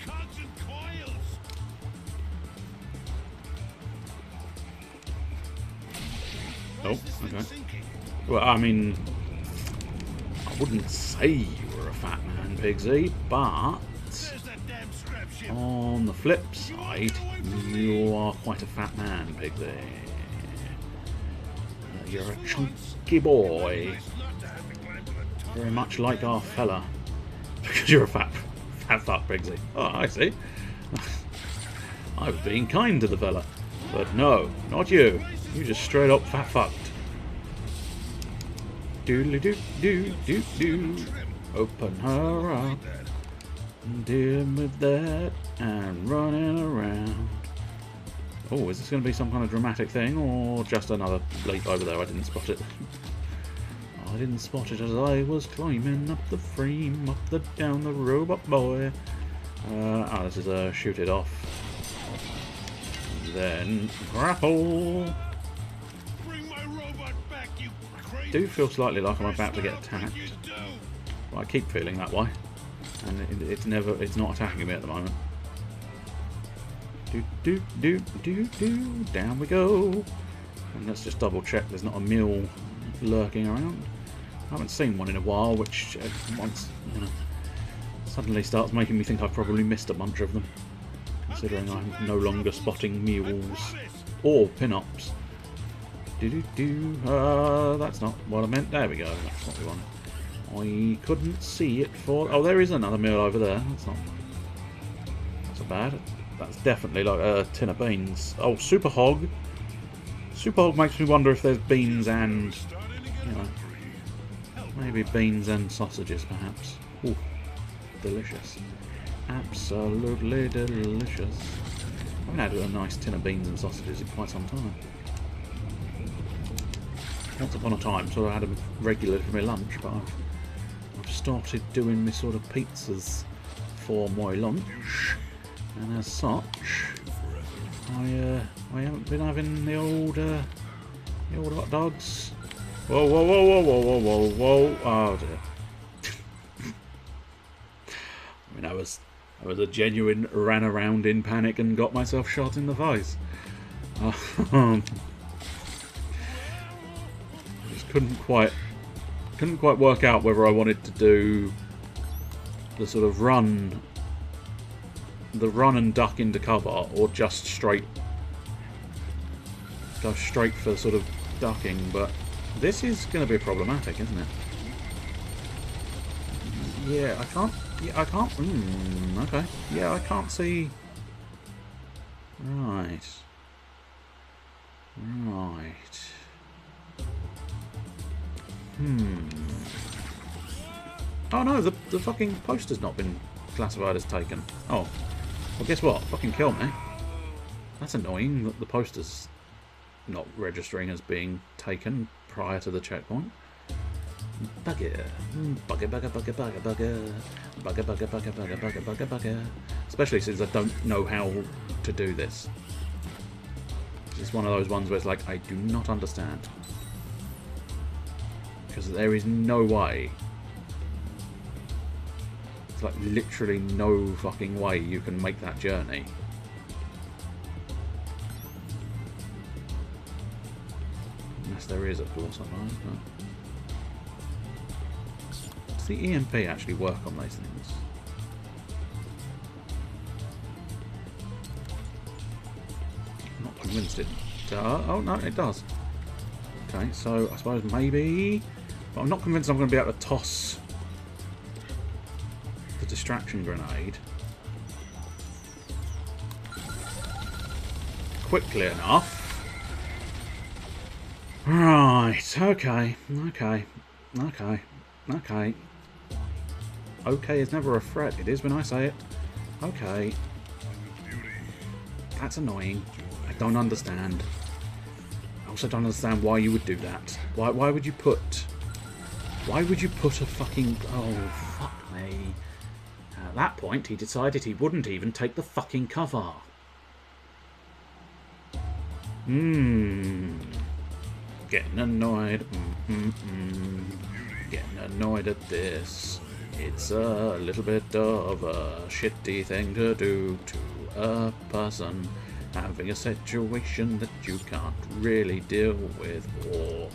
Oh, okay. Well, I mean, I wouldn't say you were a fat man, Pigsy, but on the flip side, you are quite a fat man, Pigsy. You're a chunky boy. Very much like our fella. Because you're a fat fuck, Pigsy. Oh, I see. I was being kind to the fella. But no, not you. You just straight up fat fucked. Doodly doo doo doo doo. Open her up. Deal with that. And running around. Oh, is this going to be some kind of dramatic thing, or just another leap over there? I didn't spot it. I didn't spot it as I was climbing up the frame, up the down the robot boy. Oh, this is a shoot it off. Then grapple. Bring my robot back, you crazy. Do feel slightly like I'm about to get attacked. Well, I keep feeling that way, and it's not attacking me at the moment. Down we go. And let's just double check there's not a mule lurking around. I haven't seen one in a while, which once, you know, suddenly starts making me think I've probably missed a bunch of them, considering I'm no longer spotting mules or pin-ups. That's not what I meant. There we go. That's what we want. I couldn't see it for. Oh, there is another mule over there. That's not so bad. That's definitely like a tin of beans. Oh, Super Hog. Super Hog makes me wonder if there's beans and, you know, maybe beans and sausages, perhaps. Ooh, delicious. Absolutely delicious. I haven't had a nice tin of beans and sausages in quite some time. Once upon a time, sort of had them regularly for my lunch, but I've started doing my sort of pizzas for my lunch. And as such, I haven't been having the old hot dogs. Whoa, whoa, whoa, whoa, whoa, whoa, whoa, whoa! Oh dear. I mean, I was a genuine ran around in panic and got myself shot in the face. Just couldn't quite work out whether I wanted to do the sort of run and duck into cover, or just go straight for sort of ducking, but this is going to be problematic, isn't it? Yeah, I can't, okay. Yeah, I can't see. Right. Oh no, the fucking poster's not been classified as taken. Oh. Well, guess what? Fucking kill me. That's annoying that the poster's not registering as being taken prior to the checkpoint. Bugger. Bugger. Especially since I don't know how to do this. It's one of those ones where it's like, I do not understand. Because there is no way. It's like literally no fucking way you can make that journey. Unless there is, of course, I suppose. Does the EMP actually work on these things? I'm not convinced it does. Oh no, it does. Okay, so I suppose maybe... But I'm not convinced I'm going to be able to toss the distraction grenade. quickly enough. Right, okay. Okay is never a threat. It is when I say it. Okay. That's annoying. I don't understand. I also don't understand why you would do that. Why would you put... Why would you put a fucking... Oh, fuck me. At that point, he decided he wouldn't even take the fucking cover. Getting annoyed. Getting annoyed at this. It's a little bit of a shitty thing to do to a person having a situation that you can't really deal with or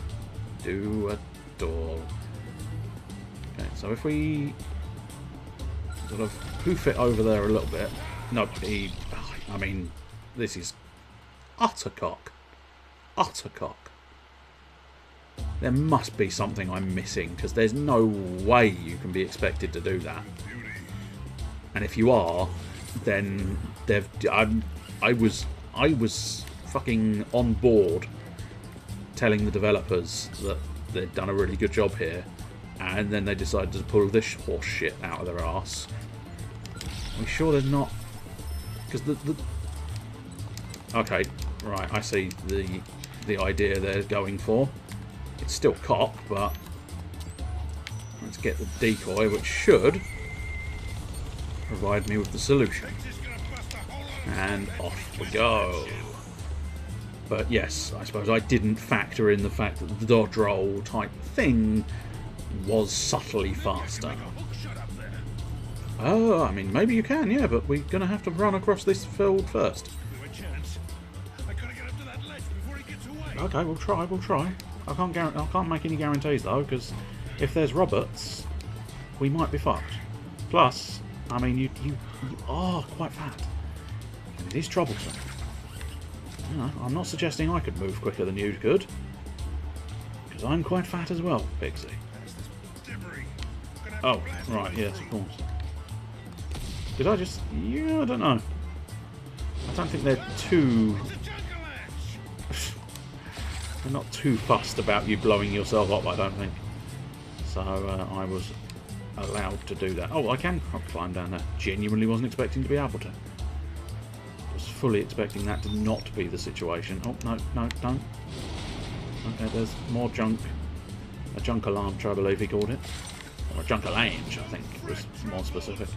do at all. Okay, so if we sort of poof it over there a little bit. No, I mean, this is utter cock. Utter cock. There must be something I'm missing, because there's no way you can be expected to do that. And if you are, then I was fucking on board telling the developers that they'd done a really good job here, and then they decided to pull this horse shit out of their arse. I'm sure they're not, because okay, right, I see the idea they're going for. It's still cock, but let's get the decoy, which should provide me with the solution. And off we go. But yes, I suppose I didn't factor in the fact that the dodge roll type thing was subtly faster. Oh, I mean, maybe you can, yeah, but we're going to have to run across this field first. Okay, we'll try. I can't make any guarantees though, because if there's Roberts, we might be fucked. Plus, I mean, you are quite fat, and it is troublesome. You know, I'm not suggesting I could move quicker than you could, because I'm quite fat as well, Pixie. Oh, right, yes, of course. Did I just... Yeah, I don't know. I don't think they're too... They're not too fussed about you blowing yourself up, I don't think. So I was allowed to do that. Oh, I can climb down there. Genuinely wasn't expecting to be able to. Was fully expecting that to not be the situation. Oh, no, don't. Okay, there's more junk. A junker launch, I believe he called it. Or a junker lange, I think was more specific.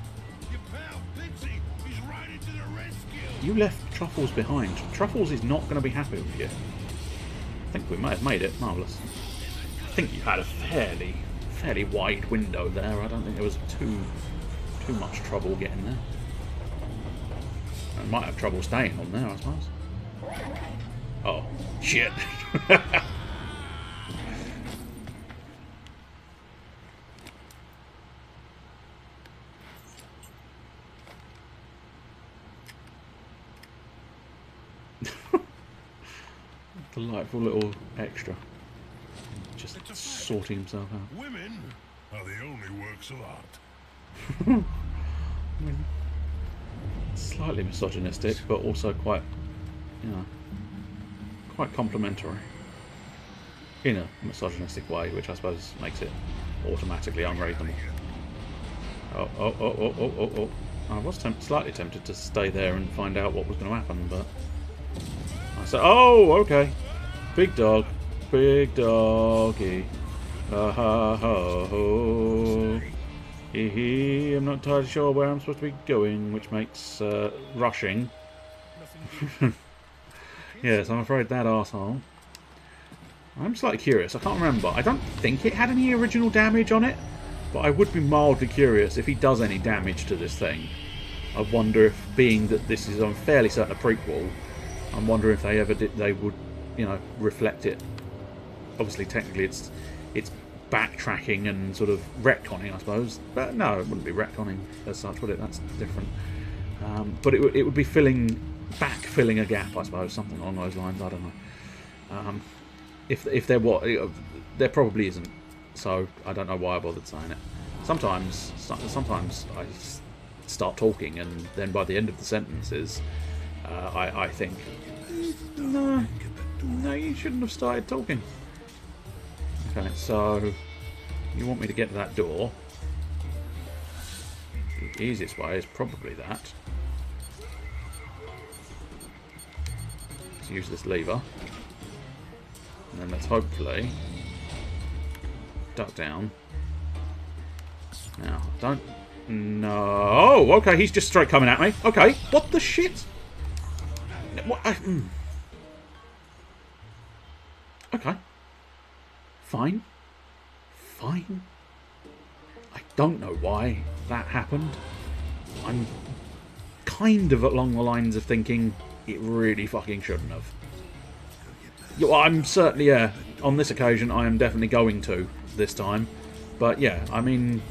You left Truffles behind. Truffles is not going to be happy with you. I think we might have made it. Marvellous. I think you had a fairly wide window there. I don't think there was too much trouble getting there. I might have trouble staying on there, I suppose. Oh, shit. Delightful little extra. Just sorting himself out. Women are the only works of art. I mean, slightly misogynistic, but also quite, you know, quite complimentary. In a misogynistic way, which I suppose makes it automatically unreasonable. Oh. I was slightly tempted to stay there and find out what was going to happen, but I said, oh, okay. Big dog. Big doggy. Ha ha ho ho. Hee hee. I'm not entirely sure where I'm supposed to be going, which makes rushing. Yes, I'm afraid that arsehole. I'm slightly curious. I can't remember. I don't think it had any original damage on it, but I would be mildly curious if he does any damage to this thing. I wonder if, being that this is, I'm fairly certain, a prequel, I'm wondering if they ever did, they would, you know, reflect it. Obviously, technically, it's backtracking and sort of retconning, I suppose. But no, it wouldn't be retconning as such, would it? That's different. But it would be backfilling a gap, I suppose, something along those lines. I don't know. If there was, there probably isn't. So I don't know why I bothered saying it. Sometimes I start talking, and then by the end of the sentences, I think, you shouldn't have started talking. Okay, so you want me to get to that door. The easiest way is probably that. Let's use this lever. And then let's hopefully duck down. Now, don't... No. Oh, okay, he's just straight coming at me. Okay, what the shit? What? Okay. Fine. Fine. I don't know why that happened. I'm kind of along the lines of thinking it really fucking shouldn't have. Yeah, well, I'm certainly, yeah, on this occasion I am definitely going to this time. But yeah, I mean,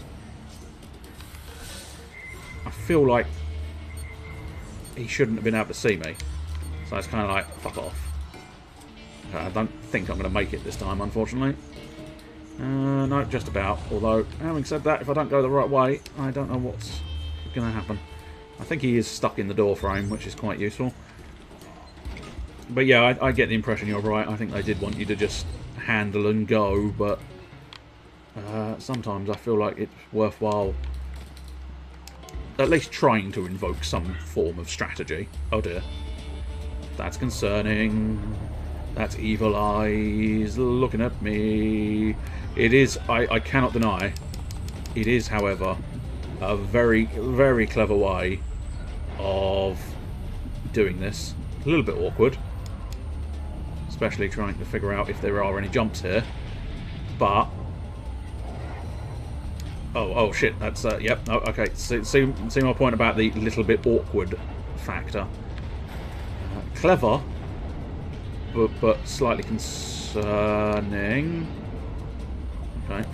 I feel like he shouldn't have been able to see me. So it's kind of like, fuck off. I don't think I'm going to make it this time, unfortunately. No, just about. Although, having said that, if I don't go the right way, I don't know what's going to happen. I think he is stuck in the door frame, which is quite useful. But yeah, I get the impression you're right. I think they did want you to just handle and go, but sometimes I feel like it's worthwhile at least trying to invoke some form of strategy. Oh dear. That's concerning. That's evil eyes looking at me. It is, I cannot deny, it is, however, a very, very clever way of doing this. A little bit awkward. Especially trying to figure out if there are any jumps here. But... Oh shit, that's, yep, oh, okay. See my point about the little bit awkward factor. Clever, but slightly concerning. Okay.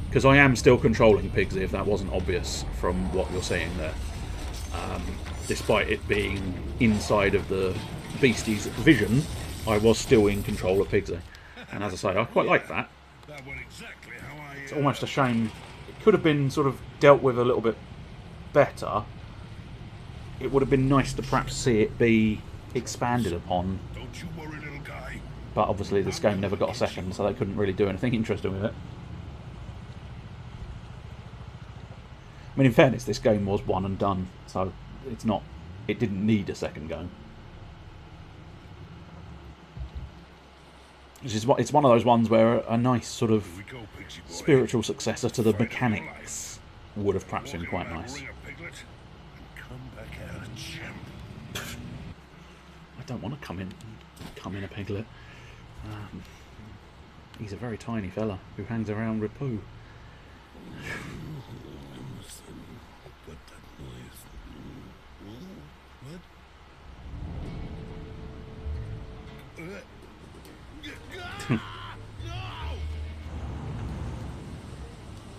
Because I am still controlling Pigsy, if that wasn't obvious from what you're seeing there. Despite it being inside of the beastie's vision, I was still in control of Pigsy. And as I say, I quite like that. It's almost a shame. It could have been sort of dealt with a little bit better. It would have been nice to perhaps see it be expanded upon. Don't you worry, little guy. But obviously this game never got a second, so they couldn't really do anything interesting with it. I mean, in fairness, this game was one and done, so it's not... It didn't need a second go. It's one of those ones where a nice sort of spiritual successor to the mechanics would have perhaps been quite nice. I don't want to come in a piglet. He's a very tiny fella who hangs around with poo.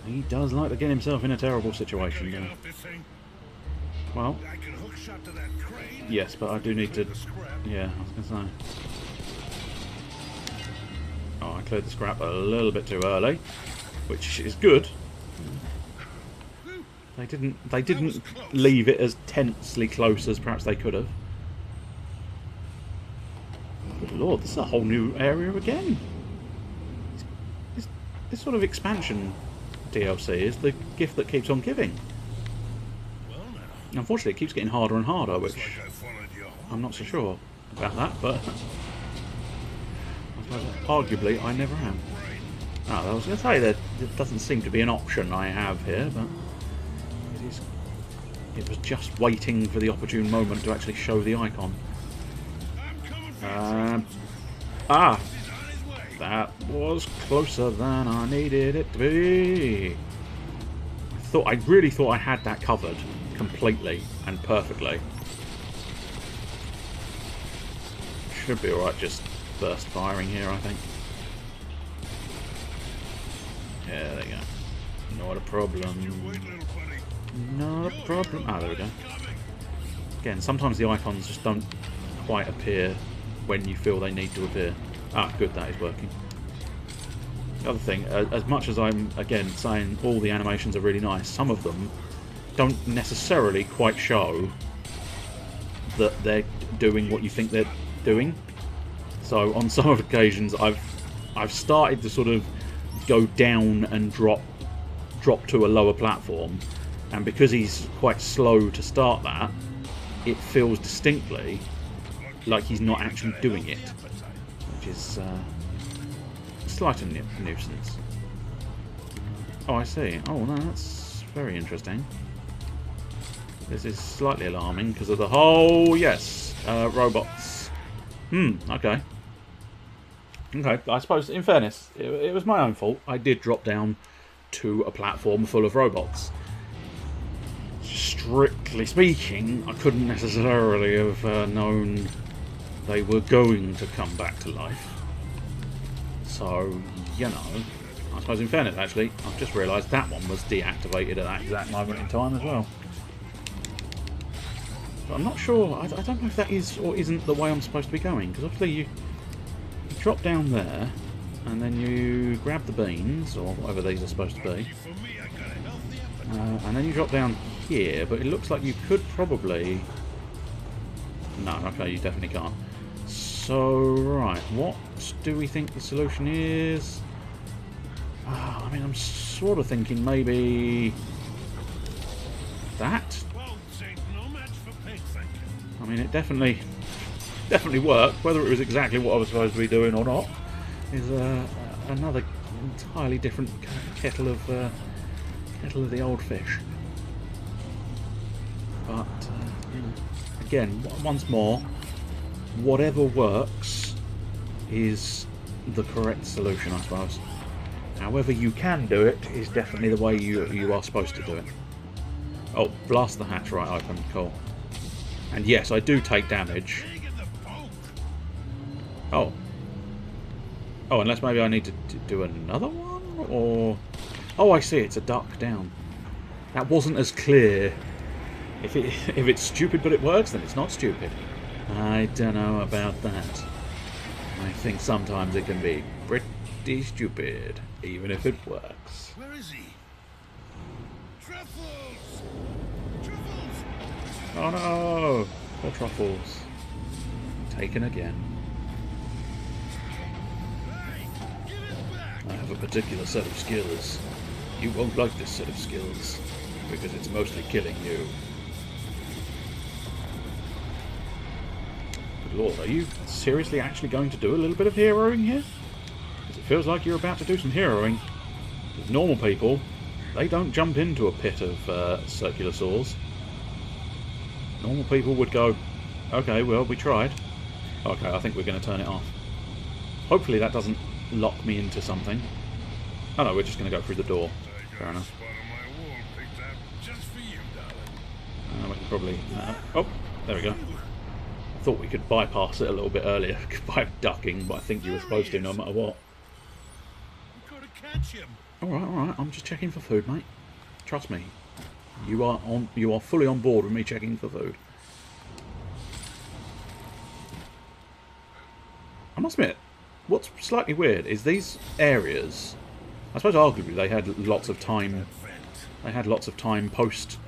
He does like to get himself in a terrible situation, yeah. Well, yes, but I do need to... Yeah, I was going to say. Oh, I cleared the scrap a little bit too early, which is good. They didn't leave it as tensely close as perhaps they could have. Good lord, this is a whole new area again. This sort of expansion DLC is the gift that keeps on giving. Unfortunately, it keeps getting harder and harder, which I'm not so sure about that, but I suppose arguably I never am. Oh, I was going to say that it doesn't seem to be an option I have here, but it is. It was just waiting for the opportune moment to actually show the icon. That was closer than I needed it to be. I really thought I had that covered completely and perfectly. Should be alright just burst firing here, I think. Yeah, there you go. Not a problem. Not a problem. Ah, there we go. Again, sometimes the icons just don't quite appear when you feel they need to appear. Ah, good, that is working. The other thing, as much as I'm, again, saying all the animations are really nice, some of them don't necessarily quite show that they're doing what you think they're doing. So on some occasions I've started to sort of go down and drop to a lower platform, and because he's quite slow to start that, it feels distinctly like he's not actually doing it, which is a slight nuisance. Oh, I see. Oh, no, that's very interesting. This is slightly alarming because of the whole... Yes, robots. Okay. Okay, I suppose, in fairness, it was my own fault. I did drop down to a platform full of robots. Strictly speaking, I couldn't necessarily have known they were going to come back to life. So, you know, I suppose in fairness, actually, I've just realised that one was deactivated at that exact moment in time as well. But I'm not sure, I don't know if that is or isn't the way I'm supposed to be going, because obviously you drop down there, and then you grab the beans, or whatever these are supposed to be, and then you drop down here, but it looks like you could probably... No, okay, you definitely can't. So, right, what do we think the solution is? I mean, I'm sort of thinking maybe... that? I mean, it definitely worked. Whether it was exactly what I was supposed to be doing or not is another entirely different kettle of the old fish. But you know, again, once more, whatever works is the correct solution, I suppose. However you can do it is definitely the way you are supposed to do it. Oh, blast the hatch right open. Cool. And yes, I do take damage. Oh. Oh, unless maybe I need to do another one? Or... Oh, I see, it's a duck down. That wasn't as clear. If it's stupid but it works, then it's not stupid. I don't know about that. I think sometimes it can be pretty stupid, even if it works. Where is he? Truffles! Truffles! Oh no! Poor Truffles. Taken again. Hey, give it back! I have a particular set of skills. You won't like this set of skills, because it's mostly killing you. Good lord, are you seriously actually going to do a little bit of heroing here? Because it feels like you're about to do some heroing. Because normal people, they don't jump into a pit of circular saws. Normal people would go, okay, well, we tried. Okay, I think we're going to turn it off. Hopefully that doesn't lock me into something. Oh no, we're just going to go through the door. Fair enough. We can probably... oh, there we go. I thought we could bypass it a little bit earlier by ducking, but I think you were supposed to no matter what. Alright, I'm just checking for food, mate. Trust me. You are fully on board with me checking for food. I must admit, what's slightly weird is these areas, I suppose arguably they had lots of time. They had lots of time post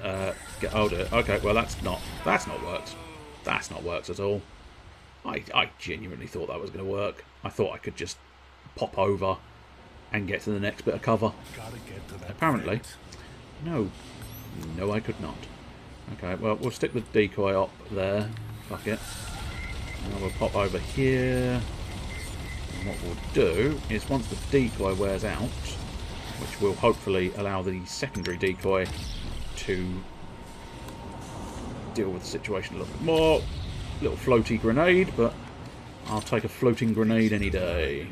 get older. Okay, well that's not worked. That's not worked at all. I genuinely thought that was going to work. I thought I could just pop over and get to the next bit of cover. Apparently, no, I could not. Okay, well we'll stick the decoy up there. Fuck it. And we'll pop over here. And what we'll do is once the decoy wears out, which will hopefully allow the secondary decoy to deal with the situation a little bit more. Little floaty grenade, but I'll take a floating grenade any day.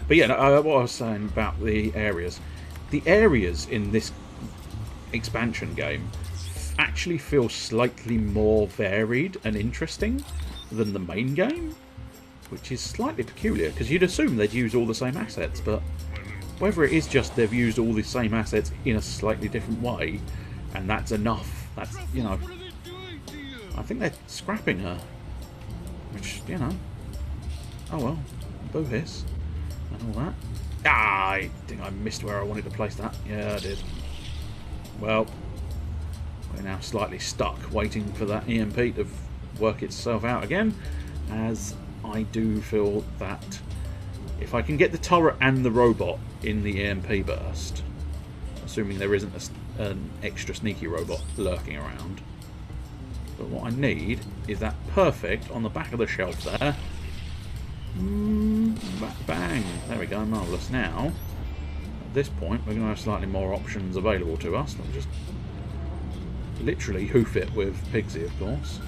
But yeah, what I was saying about the areas. The areas in this expansion game actually feel slightly more varied and interesting than the main game, which is slightly peculiar, because you'd assume they'd use all the same assets, but whether it is just they've used all the same assets in a slightly different way, and that's enough, that's, you know, I think they're scrapping her, which, you know, oh well, boo hiss, and all that. Ah, I think I missed where I wanted to place that. Yeah, I did. Well, We're now slightly stuck, waiting for that EMP to work itself out again, as I do feel that if I can get the turret and the robot in the EMP burst, assuming there isn't an extra sneaky robot lurking around, but what I need is that perfect on the back of the shelf there. Bang! There we go, marvellous. Now, at this point, we're going to have slightly more options available to us. We'll just literally hoof it with Pigsy, of course.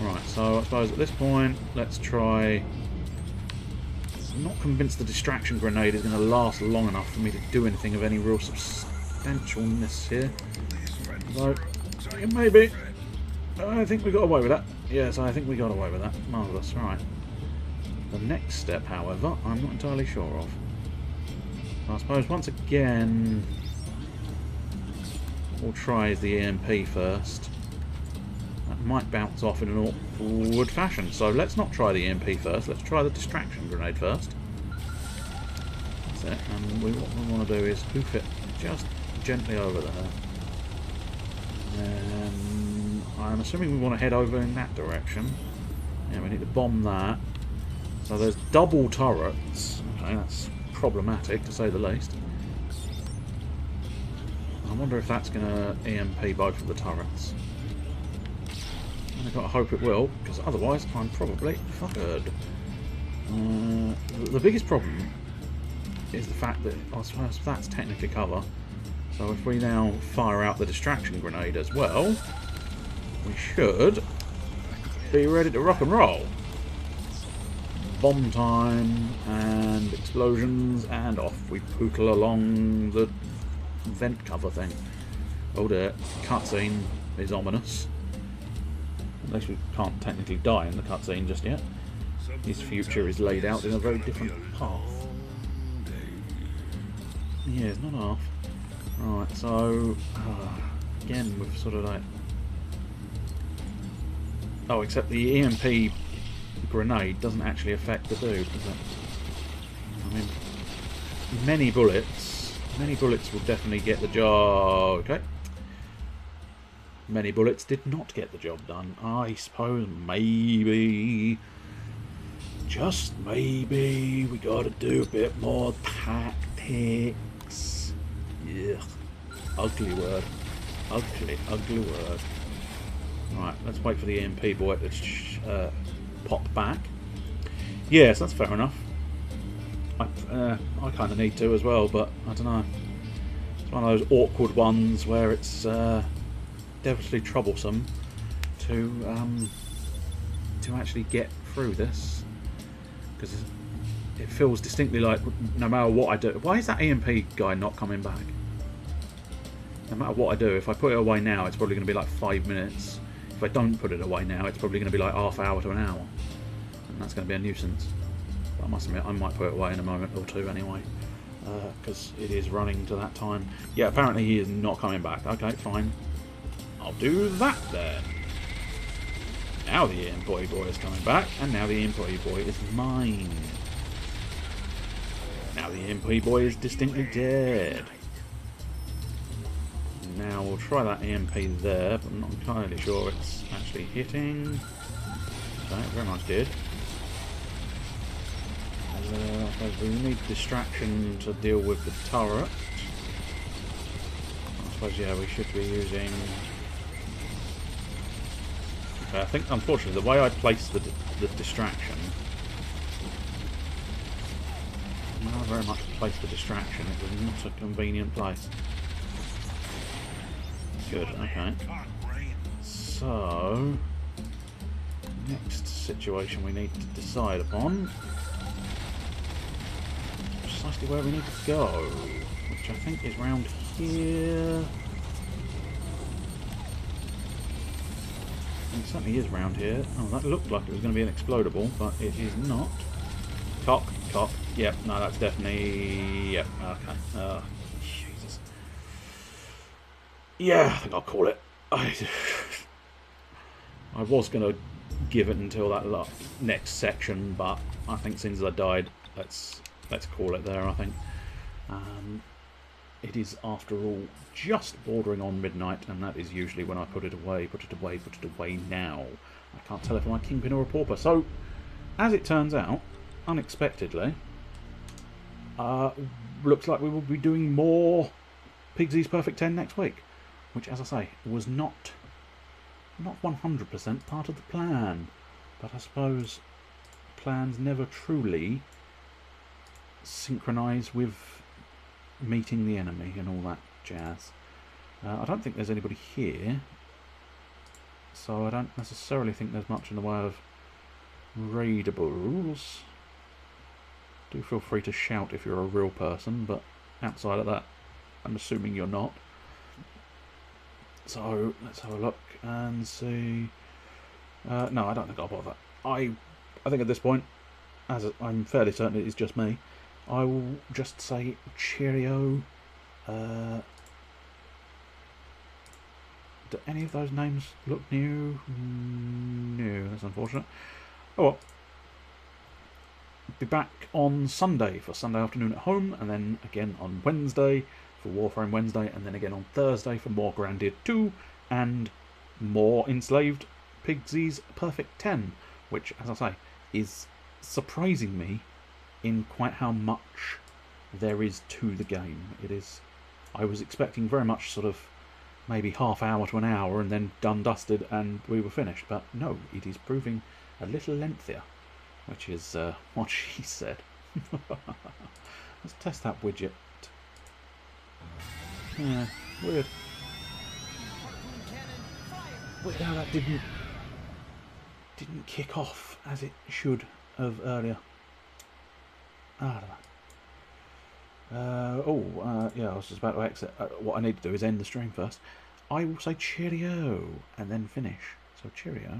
Right, so I suppose at this point, let's try... I'm not convinced the distraction grenade is going to last long enough for me to do anything of any real substantialness here. Although, it may be. I think we got away with that. Yes, I think we got away with that. Marvellous, right. The next step, however, I'm not entirely sure of. I suppose once again, we'll try the EMP first. That might bounce off in an awkward fashion. So let's not try the EMP first. Let's try the distraction grenade first. That's it. And what we want to do is hoof it just gently over there. And I'm assuming we want to head over in that direction. Yeah, we need to bomb that. So there's double turrets. Okay, that's problematic to say the least. I wonder if that's going to EMP both of the turrets. I've got to hope it will, because otherwise I'm probably fucked. The biggest problem is the fact that I suppose that's technically cover. So if we now fire out the distraction grenade as well, we should be ready to rock and roll. Bomb time and explosions, and off we pootle along the vent cover thing. Oh dear, cutscene is ominous. At least we can't technically die in the cutscene just yet. His future is laid out in a very different path. Yeah, it's not half. Right, so again we've sort of like... Oh, except the EMP grenade doesn't actually affect the dude, does it? I mean, many bullets will definitely get the job. Okay. Many bullets did not get the job done. I suppose maybe, just maybe, we gotta do a bit more tactics. Yeah. Ugly word. Ugly word. Right, let's wait for the EMP boy to pop back. Yes, that's fair enough. I kind of need to as well, but I don't know. It's one of those awkward ones where it's devilishly troublesome to actually get through this, because it feels distinctly like no matter what I do... Why is that EMP guy not coming back? No matter what I do, if I put it away now, it's probably going to be like 5 minutes. If I don't put it away now, it's probably going to be like half hour to an hour, and that's going to be a nuisance. But I must admit, I might put it away in a moment or two anyway, because it is running to that time. Yeah, apparently he is not coming back. Okay, fine. I'll do that then. Now the employee boy is coming back, and now the employee boy is mine. Now the employee boy is distinctly dead. Now we'll try that EMP there, but I'm not entirely sure it's actually hitting. Okay, very much did. I suppose we need distraction to deal with the turret. I suppose, yeah, we should be using... Okay, I think, unfortunately, the way I placed the distraction... I very much placed the distraction. It was not a convenient place. Good, okay. So, next situation we need to decide upon, precisely where we need to go, which I think is round here. It certainly is round here. Oh, that looked like it was going to be an explodable, but it is not. Cock. Yep, no, that's definitely... Yep, okay. Jesus. Yeah, I think I'll call it. I was going to give it until that next section, but I think since I died, let's call it there, I think. it is, after all, just bordering on midnight, and that is usually when I put it away, put it away, put it away now. I can't tell if I'm a kingpin or a pauper. So, as it turns out, unexpectedly, looks like we will be doing more Pigsy's Perfect 10 next week, which, as I say, was not 100% part of the plan, but I suppose plans never truly synchronise with meeting the enemy and all that jazz. I don't think there's anybody here, so I don't necessarily think there's much in the way of raidables. Do feel free to shout if you're a real person, but outside of that, I'm assuming you're not. So let's have a look and see. No, I don't think I'll bother. I think at this point, as I'm fairly certain it is just me, I will just say cheerio. Do any of those names look new? No, that's unfortunate. Oh well. Be back on Sunday for Sunday afternoon at home, and then again on Wednesday for Warframe Wednesday, and then again on Thursday for more Grounded 2 and more Enslaved Pigsy's Perfect 10, which, as I say, is surprising me in quite how much there is to the game. It is. I was expecting very much sort of maybe half hour to an hour and then done, dusted, and we were finished. But no, it is proving a little lengthier, which is what she said. Let's test that widget. Yeah, weird. Weird how that didn't kick off as it should have earlier. I don't know. Yeah, I was just about to exit. What I need to do is end the stream first. I will say cheerio and then finish. So cheerio.